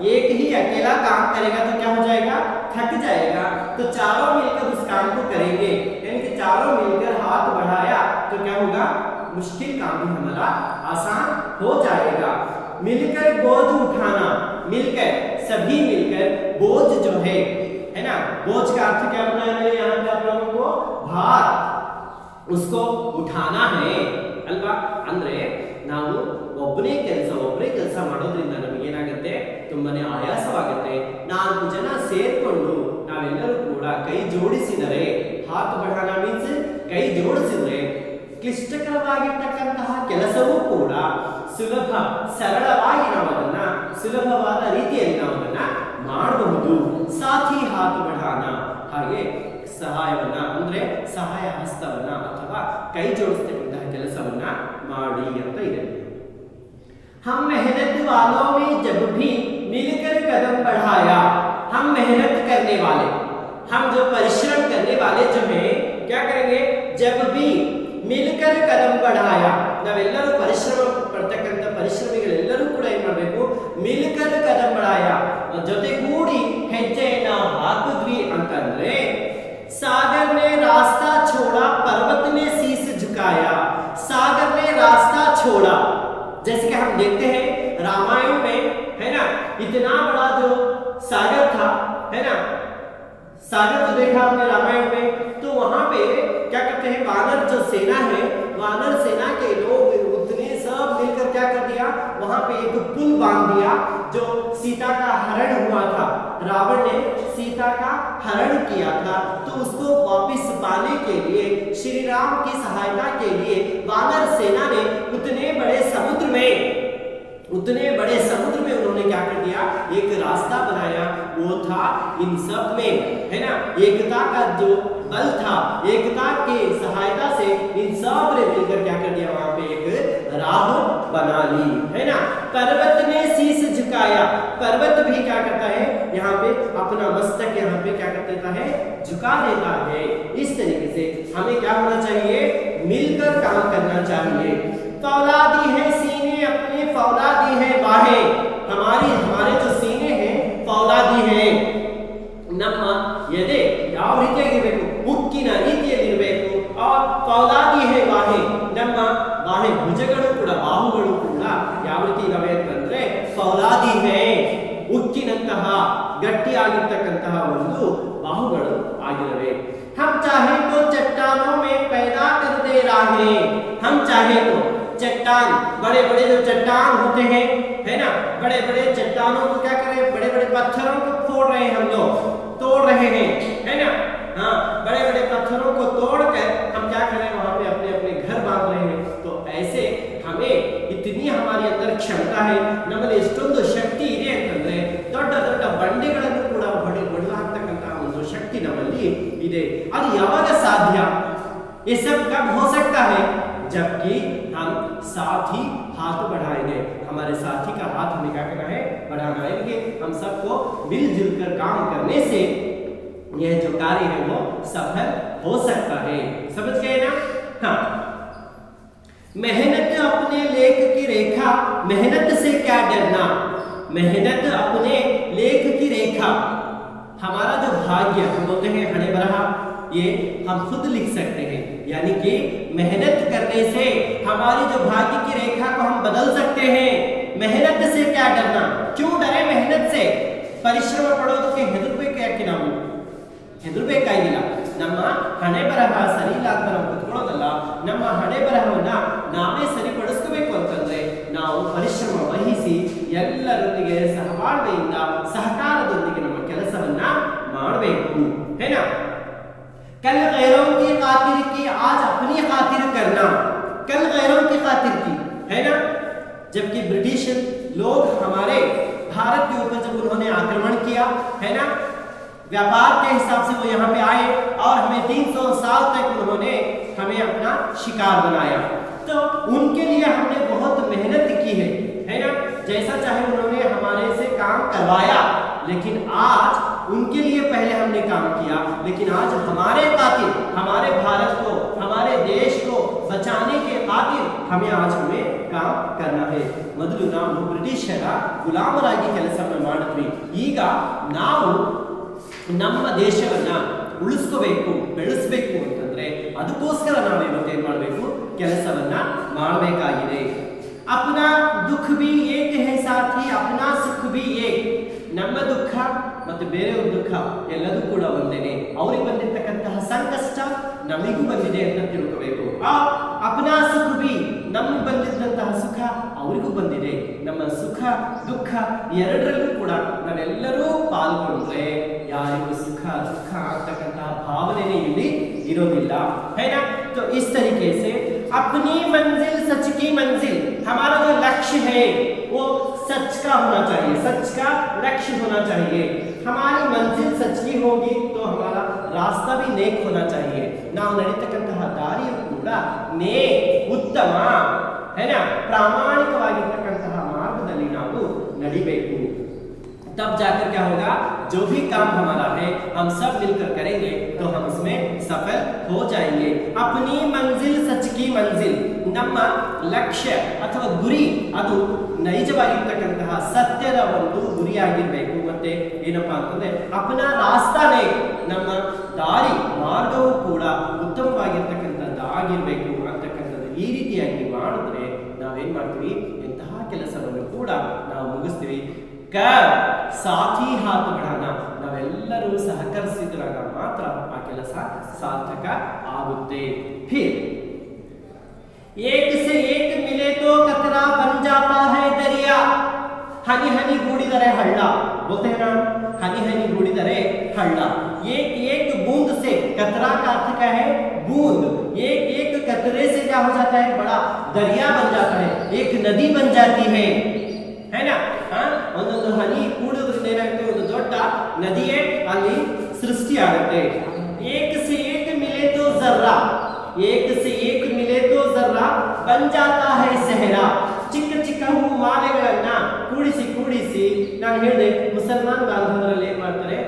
एक ही अकेला काम करेगा तो क्या हो जाएगा? थक जाएगा। तो चारों मिलकर उस काम को करेंगे, यानी कि चारों मिलकर हाथ बढ़ाया तो क्या होगा? मुश्किल काम भी हमारा आसान हो जाएगा। मिलकर बोझ उठाना, मिलकर सभी मिलकर बोझ जो है ना, बोझ का अर्थ क्या बनाया मैंने यहाँ पे आप लोगों को? भार, उसको उठाना है अल्वा। ಅಂದ್ರೆ ನಾವು ಒಬ್ಬರೇ ಕೆಲಸ ಮಾಡೋದ್ರಿಂದ ನಮಗೆ ಏನಾಗುತ್ತೆ? ತುಂಬಾನೇ ಆಯಾಸವಾಗುತ್ತೆ। 4 ಜನ ಸೇರ್ಕೊಂಡು ನಾವೆಲ್ಲರೂ ಕೂಡ ಕೈ ಜೋಡಿಸಿದರೆ, ಹಾತ್ ಬಢಾನ ಮೀನ್ಸ್ ಕೈ ಜೋಡಿಸಿದ್ರೆ ಕ್ಲಿಷ್ಟಕರವಾಗಿರ್ತಕ್ಕಂತಹ ಕೆಲಸವೂ ಕೂಡ ಸುಲಭ ಸರಳವಾಗಿ ನಾವು ಅದನ್ನ ಸುಲಭವಾದ ರೀತಿಯಲ್ಲಿ ನಾವು ಅದನ್ನ ಮಾಡಬಹುದು। ಸಾಥಿ ಹಾತ್ ಬಢಾನ, ಹಾಗೆ ಸಹಾಯವನ್ನ ಅಂದ್ರೆ ಸಹಾಯ ಹಸ್ತವನ್ನ ಅಥವಾ ಕೈ ಜೋಡಿಸತಕ್ಕಂತಹ ಕೆಲಸವನ್ನ ಮಾಡಿ ಅಂತ ಇದೆ। हम मेहनत वालों में जब भी मिलकर कदम बढ़ाया, हम मेहनत करने वाले, हम जो परिश्रम करने वाले जो है क्या करेंगे? जब भी मिलकर कदम बढ़ाया, ನಾವೆಲ್ಲರೂ ಪರಿಶ್ರಮ ಪಡ್ತಕ್ಕಂತ ಪರಿಶ್ರಮಿಗಳೆಲ್ಲರೂ ಕೂಡ ಏನು ಮಾಡಬೇಕು? ಮಿಲ್ಕರ್ ಕದಂ ಬಢಾಯ, ಜೊತೆಗೂಡಿ ಹೆಜ್ಜೆಯನ್ನ ಹಾಕಿದ್ವಿ ಅಂತಂದ್ರೆ सागर ने रास्ता छोड़ा, पर्वत ने शीश झुकाया। सागर ने रास्ता छोड़ा, जैसे कि हम देखते हैं रामायण में, है ना, इतना बड़ा जो सागर था, है ना, सागर तो देखा हमने रामायण में, तो वहां पे क्या करते हैं? वानर जो सेना है, वानर सेना के लोग उतने सब मिलकर क्या कर दिया? वहां पे एक पुल बांध दिया। जो सीता का हरण हुआ था, रावण ने सीता का हरण किया था, तो उसको वापस पाने के लिए, श्री राम की सहायता के लिए वानर सेना ने उतने बड़े समुद्र में उन्होंने क्या कर दिया? एक रास्ता बनाया। वो था इन सब में, है ना, एकता का जो बल था, एकता के सहायता से इन सब ने मिलकर क्या कर दिया? वहां पे एक राह बना ली, है ना। पर्वत ने शीश झुकाया, पर्वत भी क्या करता है? यहाँ पे अपना मस्तक यहाँ पे क्या कर देता है? झुका देता है। इस तरीके से हमें क्या होना चाहिए? मिलकर काम करना चाहिए। फौलादी है सीने अपने, फौलादी है बाहें, हमारे जो सीने हैं फौलादी है। ನಮ್ಮ ಎದೆ ಯಾವ ರೀತಿಯಾಗಿರಬೇಕು? ಉಕ್ಕಿನ ರೀತಿಯಲ್ಲಿರಬೇಕು। ಫೌಲಾದಿ ಹೇ ಬಾಹೆ, ನಮ್ಮ ಬಾಹೆ ಭುಜಗಳು ಕೂಡ, ಬಾಹುಗಳು ಕೂಡ ಯಾವ ರೀತಿ ಇರವೆ ಅಂತಂದ್ರೆ ಫೌಲಾದಿ ಹೇ, ಉಕ್ಕಿನಂತಹ ಗಟ್ಟಿಯಾಗಿರ್ತಕ್ಕಂತಹ ಒಂದು ಬಾಹುಗಳು ಆಗಿರವೆ। हम चाहे तो चट्टानों में पैदा कर दे राहें, हम चाहे तो चट्टान, बड़े बड़े जो चट्टान होते हैं, है ना, बड़े बड़े चट्टानों को क्या करें? बड़े बड़े पत्थरों को फोड़ रहे हैं, हम लोग तोड़ रहे हैं, है ना। हाँ, बड़े बड़े पत्थरों को तोड़कर हम क्या कर रहे हैं? वहां पे अपने अपने घर बांध रहे हैं। तो ऐसे हमें इतनी हमारे अंदर क्षमता है, ನಮ್ಮಲ್ಲಿ ಎಷ್ಟೊಂದು ಶಕ್ತಿ ಇದೆ ಅಂತಂದ್ರೆ ದೊಡ್ಡ ದೊಡ್ಡ ಬಂಡೆಗಳನ್ನು ಕೂಡ ಹೊಡೆದಾಕ್ತಕ್ಕಂತಹ ಒಂದು ಶಕ್ತಿ ನಮ್ಮಲ್ಲಿ ಇದೆ। ಅದು ಯಾವಾಗ ಸಾಧ್ಯ? ये सब कब हो सकता है? जबकि हम साथी हाथ बढ़ाएंगे, हमारे साथी का हाथ हमें क्या करना है? बढ़ाना है। कि हम सबको मिलजुल कर काम करने से यह जो कार्य है वो सफल हो सकता है। समझ गए ना? हाँ, मेहनत अपने लेख की रेखा, मेहनत से क्या डरना? मेहनत अपने लेख की रेखा, हमारा जो भाग्य, हम बोलते हैं हरे बरहा, ये हम खुद लिख सकते हैं। यानी कि मेहनत करने से हमारी जो भाग्य की रेखा को हम बदल सकते हैं। मेहनत से क्या डरना? क्यों डरे मेहनत से? ಪರಿಶ್ರಮ ಪಡೋದಕ್ಕೆ ಹೆದರಬೇಕು ಯಾಕೆ? ನಾವು ಹೆದರಬೇಕಾಗಿಲ್ಲ। ನಮ್ಮ ಹಣೆ ಬರಹ ಸರಿ ಇಲ್ಲ ಅಂತ ನಾವು ಕೂತ್ಕೊಳ್ಳೋದಲ್ಲ, ನಮ್ಮ ಹಣೆ ಬರಹವನ್ನ ನಾವೇ ಸರಿಪಡಿಸ್ಕೋಬೇಕು ಅಂತಂದ್ರೆ ನಾವು ಪರಿಶ್ರಮ ವಹಿಸಿ ಎಲ್ಲರೊಂದಿಗೆ ಸಹಬಾಳ್ವೆಯಿಂದ ಸಹಕಾರದೊಂದಿಗೆ ನಮ್ಮ ಕೆಲಸವನ್ನ ಮಾಡಬೇಕು है ना कल गैरों की खातिर की आज अपनी खातिर करना कल गैरों की खातिर की है ना जबकि ब्रिटिश लोग हमारे भारत के ऊपर जब उन्होंने आक्रमण किया है ना व्यापार के हिसाब से वो यहाँ पे आए और हमें 300 साल तक उन्होंने हमें अपना शिकार बनाया तो उनके लिए हमने बहुत मेहनत की है ना जैसा चाहे उन्होंने हमारे से काम करवाया लेकिन आज उनके लिए पहले हमने काम किया लेकिन आज हमारे खातिर हमारे भारत को हमारे देश को बचाने के खातिर हमें काम करना है ಮೊದಲು ನಾವು ಬ್ರಿಟಿಷರ ಗುಲಾಮರಾಗಿ ಕೆಲಸವನ್ನು ಮಾಡಿದ್ವಿ ಈಗ ನಾವು ನಮ್ಮ ದೇಶವನ್ನ ಉಳಿಸ್ಕೋಬೇಕು ಬೆಳೆಸಬೇಕು ಅಂತಂದ್ರೆ ಅದಕ್ಕೋಸ್ಕರ ನಾವು ಇವತ್ತೇನ್ ಮಾಡಬೇಕು ಕೆಲಸವನ್ನ ಮಾಡಬೇಕಾಗಿದೆ अपना दुख भी एक है साथ ही अपना सुख भी एक ನಮ್ಮ ದುಃಖ ಮತ್ತು ಬೇರೆಯವರ ದುಃಖ ಎಲ್ಲದೂ ಕೂಡ ಒಂದೇನೆ ಅವರಿಗೆ ಬಂದಿರತಕ್ಕಂತಹ ಸಂಕಷ್ಟ ನಮಗೂ ಬಂದಿದೆ ಅಂತ ತಿಳ್ಕೋಬೇಕು अपना सुख भी ನಮಗೆ ಬಂದಿದ್ದಂತಹ ಸುಖ ಅವರಿಗೂ ಬಂದಿದೆ ನಮ್ಮ ಸುಖ ದುಃಖ ಎರಡರಲ್ಲೂ ಕೂಡ ನಾವೆಲ್ಲರೂ ಪಾಲ್ಗೊಂಡ್ರೆ ಯಾರಿಗೂ ಸುಖ ದುಃಖ ಆಗ್ತಕ್ಕಂತಹ ಭಾವನೆನೇ ಇಲ್ಲಿ ಇರೋದಿಲ್ಲ है ना तो इस तरीके से अपनी मंजिल सच की मंजिल हमारा जो लक्ष्य है वो सच का होना चाहिए सच का लक्ष्य होना चाहिए हमारी मंजिल सच की होगी तो हमारा रास्ता भी नेक होना चाहिए ನಾವು ನಡೀತಕ್ಕಂತಹ ದಾರಿಯು ಕೂಡ ನೇಕ್ ಉತ್ತಮ है ना ಪ್ರಾಮಾಣಿಕವಾಗಿರ್ತಕ್ಕಂತಹ ಮಾರ್ಗದಲ್ಲಿ ನಾವು ನಡಿಬೇಕು तब जाकर क्या होगा जो भी काम हमारा है हम सब मिलकर करेंगे तो हम उसमें सफल हो जाएंगे अपनी मंजिल सच की मंजिल ನಮ್ಮ ಲಕ್ಷ್ಯ ಅಥವಾ ಗುರಿ ಅದು ನೈಜವಾಗಿರ್ತಕ್ಕಂತಹ ಸತ್ಯದ ಒಂದು ಗುರಿಯಾಗಿರಬೇಕು ಮತ್ತೆ ಏನಪ್ಪಾ ಅಂತಂದ್ರೆ ಅಪನ ರಾಸ್ತಾನೇ ನಮ್ಮ ದಾರಿ ಮಾರ್ಗವೂ ಕೂಡ ಉತ್ತಮವಾಗಿರ್ತಕ್ಕಂಥದ್ದಾಗಿರ್ಬೇಕು ಅಂತಕ್ಕಂಥದ್ದು ಈ ರೀತಿಯಾಗಿ ಮಾಡಿದ್ರೆ ನಾವೇನ್ ಮಾಡ್ತೀವಿ ಎಂತಹ ಕೆಲಸವನ್ನು ಕೂಡ ನಾವು ಮುಗಿಸ್ತೀವಿ ಸಾಥಿ ಹಾತ್ ಬಿಡೋಣ ನಾವೆಲ್ಲರೂ ಸಹಕರಿಸಿದಾಗ ಮಾತ್ರ ಆ ಕೆಲಸ ಸಾರ್ಥಕ ಆಗುತ್ತೆ ಫಿರ್ एक से एक मिले तो कतरा बन जाता है दरिया हनी हनी गूड़िदरे हल्ला बोलते हैं ना हनी हनी गूड़िदरे हल्ला एक एक बूंद से कतरा का अर्थ क्या है बूंद एक एक कतरे से क्या हो जाता है बड़ा दरिया बन जाता है एक नदी बन जाती है ना ಒಂದೊಂದು ಹನಿ ಕೂಡೋದ್ರಿಂದ ಏನಾಗುತ್ತೆ ಒಂದು ದೊಡ್ಡ ನದಿಯೇ ಅಲ್ಲಿ ಸೃಷ್ಟಿ ಆಗುತ್ತೆ एक से एक मिले तो जर्रा एक से एक मिले तो जर्रा बन जाता है सहरा ಚಿಕ್ಕ ಚಿಕ್ಕ ಹೂ ಮಾಲೆಗಳನ್ನ ಕೂಡಿಸಿ ನಾನು ಹೇಳಿದೆ ಮುಸಲ್ಮಾನ್ ಬಾಂಧವರಲ್ಲಿ ಏನ್ ಮಾಡ್ತಾರೆ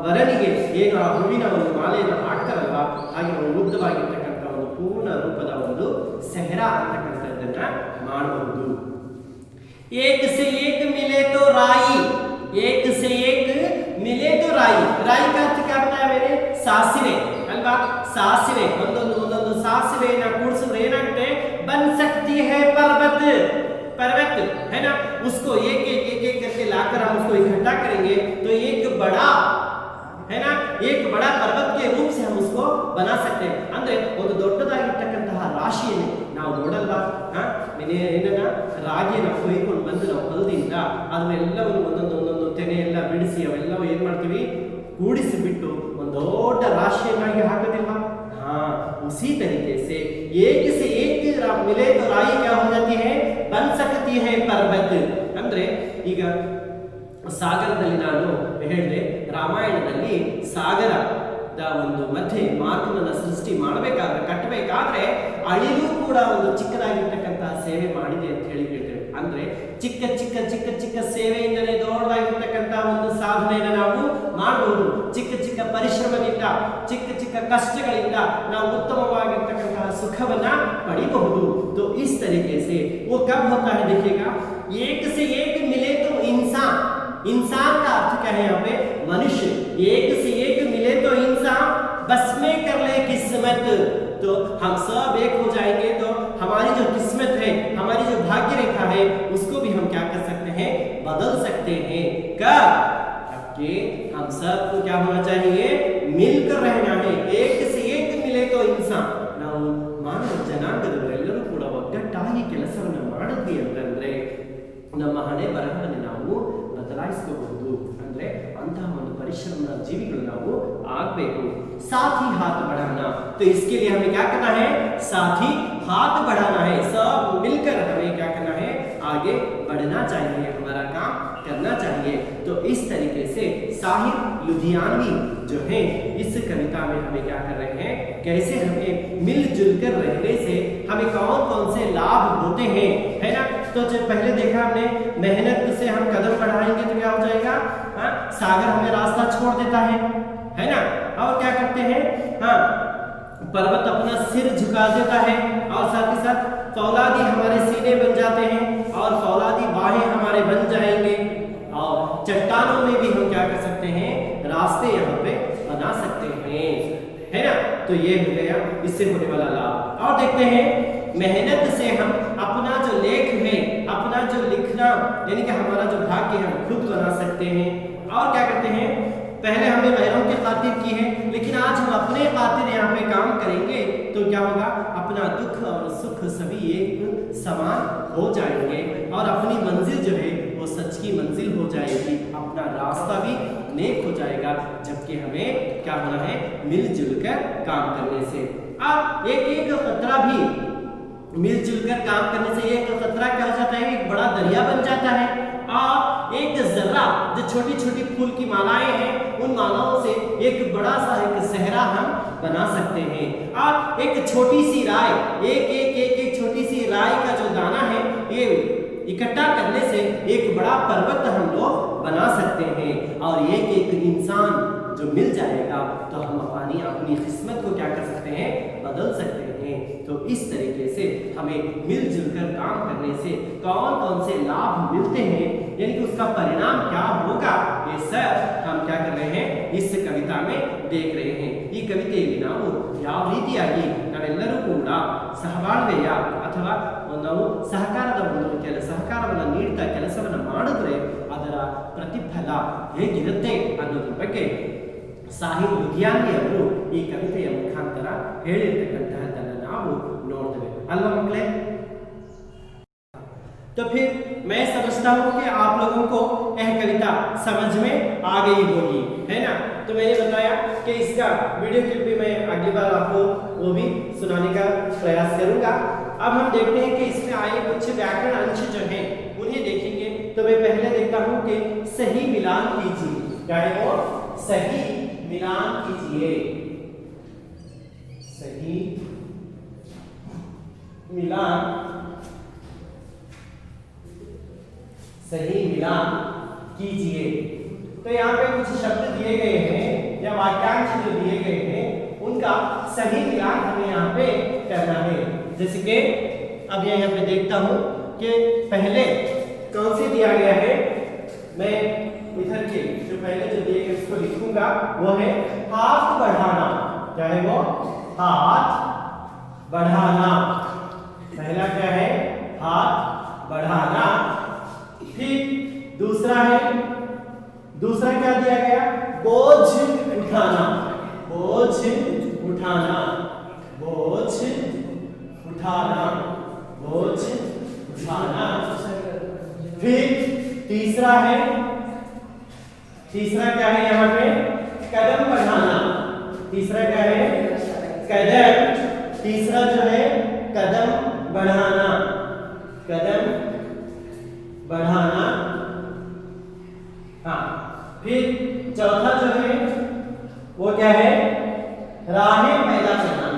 ವರನಿಗೆ ಏನು ಆ ಹೂವಿನ ಒಂದು ಮಾಲೆಯನ್ನು ಹಾಕ್ತಾರಲ್ವಾ ಹಾಗೆ ಒಂದು ಉದ್ದವಾಗಿರ್ತಕ್ಕಂಥ ಒಂದು ಪೂರ್ಣ ರೂಪದ ಒಂದು ಸೆಹರಾ ಅಂತಕ್ಕಂಥದ್ದನ್ನ ಮಾಡಬಹುದು एक से एक मिले तो राई एक से एक मिले तो राई राई का अर्थ क्या होता है मेरे सासिवे अल्वा सासिवे ಒಂದೊಂದು ಸಾಸಿವೆನ ಕೂಡಿಸಿದ್ರೆ ಏನಾಗುತ್ತೆ बन सकती है पर्वत पर्वत है ना उसको एक करके लाकर हम उसको इकट्ठा करेंगे तो एक बड़ा है ना एक बड़ा पर्वत के रूप से हम उसको बना सकते हैं ಅಂದ್ರೆ ಒಂದು ದೊಡ್ಡದಾಗಿರ್ತಕ್ಕಂತಹ ರಾಶಿಯನ್ನು ನಾವು ನೋಡಲ್ವಾ ಏನನ್ನ ರಾಗಿಯನ್ನು ಕೊಯ್ಕೊಂಡು ಬಂದು ನಾವು ಹೊಲದಿಂದ ಅದನ್ನೆಲ್ಲವನ್ನು ಒಂದೊಂದು ತೆನೆ ಎಲ್ಲ ಬಿಡಿಸಿ ಅವೆಲ್ಲವೂ ಏನ್ ಮಾಡ್ತೀವಿ ಕೂಡಿಸಿ ಬಿಟ್ಟು ಒಂದು ದೊಡ್ಡ ರಾಶಿಯನ್ನಾಗಿ ಹಾಕೋದಿಲ್ವಾ उसी तरीके से एक मिले तो राई क्या हो जाती है बन सकती है पर्वत ಅಂದ್ರೆ ಈಗ ಸಾಗರದಲ್ಲಿ ನಾನು ಹೇಳಿದೆ ರಾಮಾಯಣದಲ್ಲಿ ಸಾಗರದ ಒಂದು ಮಧ್ಯೆ ಮಾರ್ಗವನ್ನು ಸೃಷ್ಟಿ ಮಾಡಬೇಕಾದ್ರೆ ಕಟ್ಟಬೇಕಾದ್ರೆ ಅಳಿಲು ಕೂಡ ಒಂದು ಚಿಕ್ಕದಾಗಿರ್ತಕ್ಕಂತಹ ಸೇವೆ ಮಾಡಿದೆ ಅಂತ ಹೇಳಿ ಹೇಳ್ತೇವೆ ಅಂದ್ರೆ ಚಿಕ್ಕ ಚಿಕ್ಕ ಚಿಕ್ಕ ಚಿಕ್ಕ ಸೇವೆಯಿಂದಲೇ ದೊಡ್ಡದಾಗಿರ್ತಕ್ಕಂತಹ ಒಂದು ಸಾಧನೆಯನ್ನು ನಾವು ಮಾಡಬಹುದು ಚಿಕ್ಕ ಚಿಕ್ಕ ಪರಿಶ್ರಮದಿಂದ ಚಿಕ್ಕ ಚಿಕ್ಕ ಕಷ್ಟಗಳಿಂದ ನಾವು ಉತ್ತಮವಾಗಿರ್ತಕ್ಕಂತಹ ಸುಖವನ್ನ ಪಡೆಯಬಹುದು तो इस तरीके से वो कब होता है देखिएगा एक से एक मिले तो इंसान का अर्थ क्या है यहाँ पे मनुष्य एक से एक मिले तो इंसान बस में कर ले किस्मत तो हम सब एक हो जाएंगे तो हमारी जो किस्मत है हमारी जो भाग्य रेखा है उसको भी हम क्या कर सकते हैं बदल सकते हैं कब कि हम सबको क्या होना चाहिए मिलकर रहना है एक से एक मिले तो इंसान ನಾವು ಮಾನವ ಜನಾಂಗದವರೆಲ್ಲರೂ ಕೂಡ ಒಗ್ಗಟ್ಟಾಗಿ ಕೆಲಸವನ್ನು ಮಾಡಿದ್ವಿ ಅಂತಂದ್ರೆ ನಮ್ಮ ಹಣೆ ಬರಹವನ್ನು ನಾವು ಬದಲಾಯಿಸ್ಕೋಬಹುದು. ಅಂದ್ರೆ ಅಂತಹ ಒಂದು ಪರಿಶ್ರಮ जीविಗಳು ನಾವು ಆಗಬೇಕು. साथ ही हाथ बढ़ाना, तो इसके लिए हमें क्या करना है, साथ ही हाथ बढ़ाना है, सब मिलकर हमें क्या करना है, आगे बढ़ना चाहिए, हमारा काम करना चाहिए. तो इस तरीके से साहिर लुधियानवी जो है इस कविता में हमें क्या कर रहे हैं, कैसे हमें मिलजुल कर रहने से हमें कौन कौन से लाभ होते हैं, है ना. तो जब पहले देखा हमने मेहनत से हम कदम बढ़ाएंगे तो क्या हो जाएगा, हाँ, सागर हमें रास्ता छोड़ देता है ना. और क्या करते हैं, हाँ, पर्वत अपना सिर झुका देता है, और साथ ही साथ फौलादी हमारे सीने बन जाते हैं और फौलादी बाहें हमारे बन जाएंगे, और चट्टानों में भी हम क्या कर सकते हैं, रास्ते यहाँ पे बना सकते हैं, है ना. तो ये हो गया इससे होने वाला लाभ. और देखते हैं मेहनत से हम अपना जो लेख है, अपना जो लिखना यानी कि हमारा जो भाग्य है हम खुद बना सकते हैं. और क्या करते हैं, पहले हमने गैरों की खातिर की है, लेकिन आज हम अपने खातिर यहाँ पे काम करेंगे तो क्या होगा, अपना दुख और सुख सभी एक समान हो जाएंगे और अपनी मंजिल जो है वो सच की मंजिल हो जाएगी, अपना रास्ता भी नेक हो जाएगा. जबकि हमें क्या होना है, मिलजुल कर काम करने से. अब एक एक खतरा भी मिलजुल कर काम करने से एक खतरा क्या हो जाता है, एक बड़ा दरिया बन जाता है. और एक जर्रा जो छोटी छोटी फूल की मालाएं हैं, उन मालाओं से एक बड़ा सा एक सहरा हम बना सकते हैं. और एक छोटी सी राय, एक छोटी सी राय का जो दाना है ये इकट्ठा करने से एक बड़ा पर्वत हम लोग बना सकते हैं. और एक इंसान जो मिल जाएगा तो हम अपनी किस्मत को क्या कर सकते हैं, बदल सकते हैं. तो इस तरीके से हमें मिलजुल कर काम करने से कौन कौन से लाभ मिलते हैं, यानी कि उसका परिणाम क्या होगा, ये सब हम क्या कर रहे हैं, इस कविता में देख रहे हैं. ಈ ಕವಿತೆಯಲ್ಲಿ ನಾವು ಯಾವ ರೀತಿಯಾಗಿ ನಾವೆಲ್ಲರೂ ಕೂಡ ಸಹಬಾಳ್ವೆಯ ಅಥವಾ ನಾವು ಸಹಕಾರದ ಒಂದು ಸಹಕಾರವನ್ನು ನೀಡ್ತಾ ಕೆಲಸವನ್ನು ಮಾಡಿದ್ರೆ ಅದರ ಪ್ರತಿಫಲ ಹೇಗಿರುತ್ತೆ ಅನ್ನೋದ್ರ ಬಗ್ಗೆ ಸಾಹಿರ್ ಲುಧಿಯಾನ್ವಿ ಅವರು ಈ ಕವಿತೆಯ ಮುಖಾಂತರ ಹೇಳಿರ್ತಕ್ಕಂತಹದ್ದನ್ನು ನಾವು ನೋಡ್ತೇವೆ ಅಲ್ವಾ ಮಕ್ಕಳೇ. तो फिर मैं समझता हूँ कि आप लोगों को यह कविता समझ में आ गई होगी, है ना. तो मैंने बताया कि इसका वीडियो क्लिप भी मैं अगली बार आपको वो भी सुनाने का प्रयास करूंगा. अब हम देखते हैं कि इसमें आए कुछ व्याकरण अंश जो हैं उन्हें देखेंगे. तो मैं पहले देखता हूँ कि सही मिलान कीजिए, क्या है वो, सही मिलान कीजिए, सही मिलान, सही मिलान कीजिए. तो यहाँ पे कुछ शब्द दिए गए हैं या वाक्यांश जो दिए गए हैं उनका सही मिलान हमें यहाँ पे करना है. जैसे कि अब यहाँ पे देखता हूँ कि पहले कौन सी दिया गया है, मैं इधर के जो पहले जो दिए गए उसको लिखूंगा, वो है हाथ बढ़ाना. क्या है वो, हाथ बढ़ाना. पहला क्या है, हाथ बढ़ाना. फिर दूसरा है, दूसरा क्या दिया गया, बोझ उठाना, बोझ उठाना, बोझ उठाना, बोझ उठाना. फिर तीसरा है, तीसरा क्या है यहाँ पे, कदम बढ़ाना. तीसरा क्या है, कदम. तीसरा जो है कदम बढ़ाना, कदम बढ़ाना. हाँ, फिर चौथा जो है वो क्या है, राहें पैदा करना,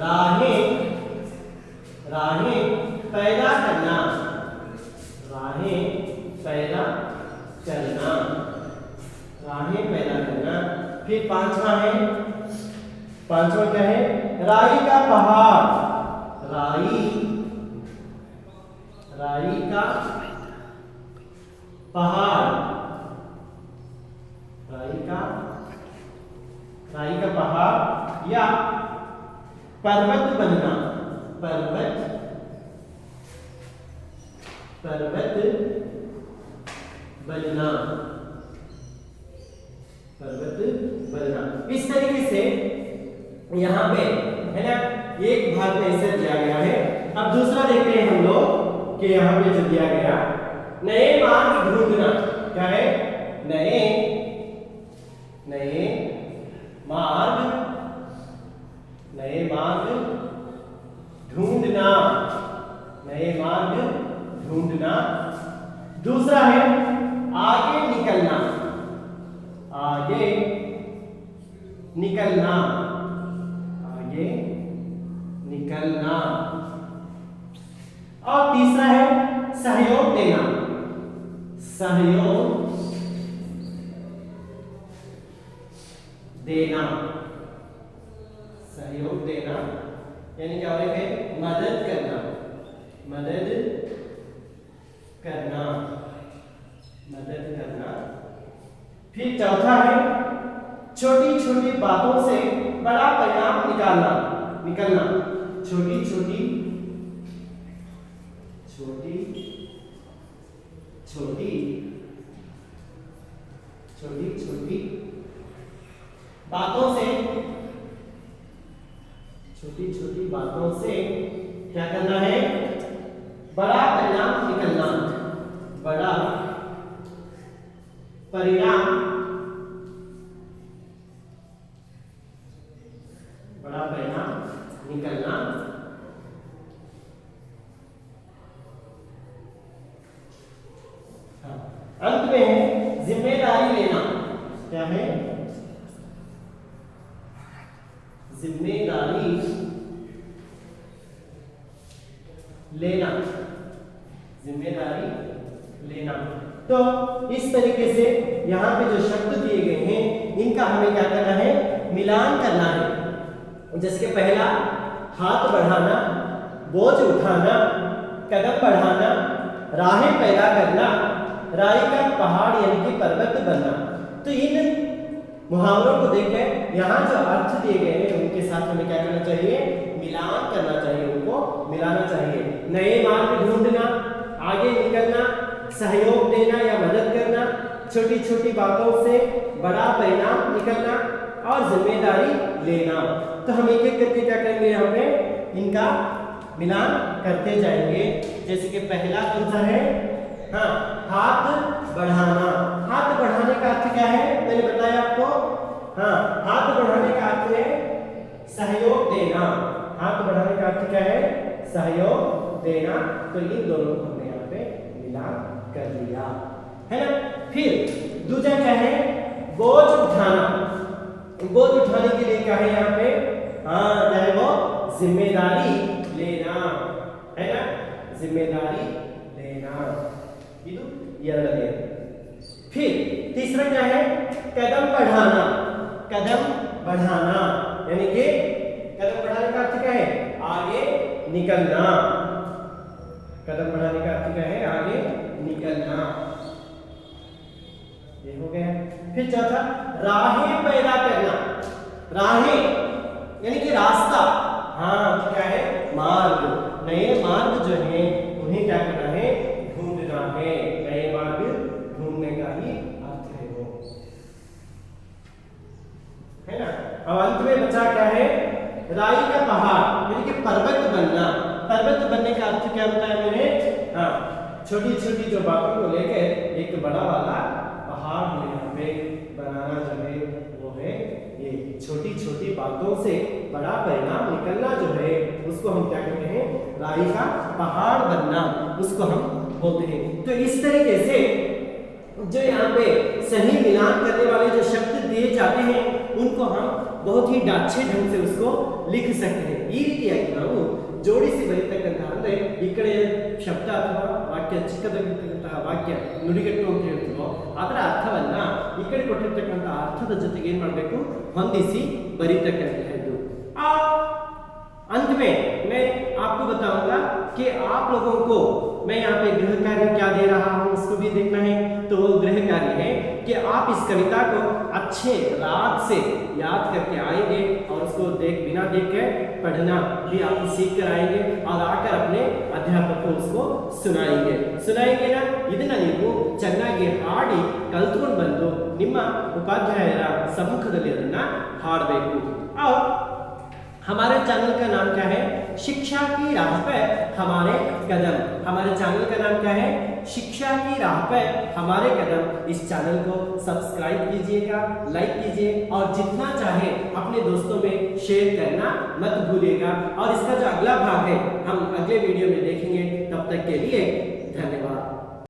राहें पैदा करना, राहें पैदा करना, राहें पैदा करना. फिर पांचवा है, पांचवा क्या है, राई का पहाड़, राई का पहाड़, राई का पहाड़ या पर्वत बनना, पर्वत बनना, पर्वत बनना. इस तरीके से यहाँ पे है ना एक भाग में ऐसे दिया गया है. अब दूसरा देखते हैं हम लोग कि यहाँ पे जो दिया गया नए मार्ग ढूंढना, क्या है? नए मार्ग ढूंढना, नए मार्ग ढूंढना। दूसरा है आगे निकलना, आगे निकलना, आगे निकलना। और तीसरा है सहयोग देना, सहयोग देना, सहयोग देना यानी क्या है? मदद करना, मदद करना, मदद करना। फिर चौथा है छोटी छोटी बातों से बड़ा परिणाम निकालना, निकलना। छोटी छोटी बातों से क्या करना है? बड़ा परिणाम निकलना, बड़ा परिणाम, बड़ा परिणाम निकलना। अंत में है जिम्मेदारी लेना, क्या है? जिम्मेदारी लेना, जिम्मेदारी लेना। तो इस तरीके से यहाँ पे जो शब्द दिए गए हैं इनका हमें क्या करना है? मिलान करना है। जिसके पहला हाथ बढ़ाना, बोझ उठाना, कदम बढ़ाना, राहें पैदा करना, राई का पहाड़ यानी कि पर्वत बनना। तो इन मुहावरों को देखकर यहाँ जो अर्थ दिए गए हैं उनके साथ हमें क्या करना चाहिए? मिलान करना चाहिए, उनको मिलाना चाहिए। नए मार्ग ढूंढना, आगे निकलना, सहयोग देना या मदद करना, छोटी छोटी बातों से बड़ा परिणाम निकलना और जिम्मेदारी लेना। तो हम एक एक करके क्या करेंगे? यहाँ पे इनका मिलान करते जाएंगे। जैसे कि पहला कौन सा है? हाँ, हाथ बढ़ाना। हाथ बढ़ाने का अर्थ क्या है? मैंने बताया आपको। हाँ, हाथ बढ़ाने का अर्थ है सहयोग देना। हाथ बढ़ाने का अर्थ क्या है? सहयोग देना। तो इन दोनों को हमने यहाँ पे मिलान कर लिया है ना। फिर दूसरा क्या है? बोझ उठाना। बोझ उठाने के लिए क्या है यहाँ पे? हाँ, क्या है वो? जिम्मेदारी लेना है ना, जिम्मेदारी लेना। फिर तीसरा क्या है? कदम बढ़ाना। कदम बढ़ाना यानी कि कदम बढ़ाने का अर्थ क्या है? आगे निकलना। कदम बढ़ाने का अर्थ क्या है? आगे निकलना। ये हो गया। फिर चौथा राहें पैदा करना। राहें यानी कि रास्ता। हाँ, क्या है? मार्ग। नए मार्ग जो है उन्हें क्या करना है? ढूंढना है। नए मार्ग ढूंढने का ही अर्थ है वो, है ना। अब अंत में बचा क्या है? राई का पहाड़ यानी कि पर्वत बनना। पर्वत बनने का अर्थ क्या बताया मैंने? हाँ, छोटी छोटी जो बातों को लेकर एक बड़ा वाला पहाड़ यहाँ पे बनाना जो है वो है ये। छोटी छोटी बातों से बड़ा परिणाम निकलना जो है उसको हम क्या कहते हैं? राई का पहाड़ बनना, उसको हम बोलते हैं। तो इस तरीके से जो यहाँ पे सही मिलान करने वाले जो शब्द दिए जाते हैं उनको हम बहुत ही अच्छे ढंग से उसको लिख सकते हैं। ಈ ರೀತಿಯಾಗಿ ನಾವು ಜೋಡಿಸಿ ಬರೀತಕ್ಕಂತ ಅಂದ್ರೆ ಈ ಕಡೆ ಶಬ್ದ ಅಥವಾ ವಾಕ್ಯ ಚಿಕ್ಕದಾಗಿರ್ತಕ್ಕಂತಹ ವಾಕ್ಯ ನುಡಿಗಟ್ಟು ಅಂತ ಹೇಳ್ತೀವೋ ಅದರ ಅರ್ಥವನ್ನ ಈ ಕಡೆ ಕೊಟ್ಟಿರ್ತಕ್ಕಂತ ಅರ್ಥದ ಜೊತೆಗೆ ಏನು ಮಾಡಬೇಕು? ಹೊಂದಿಸಿ ಬರೀತಕ್ಕಂತದ್ದು। अंत में मैं आपको बताऊंगा कि आप लोगों को मैं यहाँ पे गृह कार्य क्या दे रहा हूँ उसको भी देखना है। तो वो गृह कार्य है कि आप इस कविता को अच्छे राग से याद करके आएंगे और उसको बिना देख के पढ़ना भी आप सीख कर आएंगे और आकर अपने अध्यापक को उसको सुनाएंगे ना। ಇದನ್ನ ನೀವು ಚೆನ್ನಾಗಿ ಹಾಡಿ ಕಲ್ತ್ಕೊಂಡು ಬಂದು ನಿಮ್ಮ ಉಪಾಧ್ಯಾಯರ ಸಮ್ಮುಖದಲ್ಲಿ ಅದನ್ನ ಹಾಡಬೇಕು। हमारे चैनल का नाम क्या है? शिक्षा की राह पे हमारे कदम। हमारे चैनल का नाम क्या है? शिक्षा की राह पे हमारे कदम। इस चैनल को सब्सक्राइब कीजिएगा, लाइक कीजिए और जितना चाहे अपने दोस्तों में शेयर करना मत भूलिएगा। और इसका जो अगला भाग है हम अगले वीडियो में देखेंगे। तब तक के लिए धन्यवाद।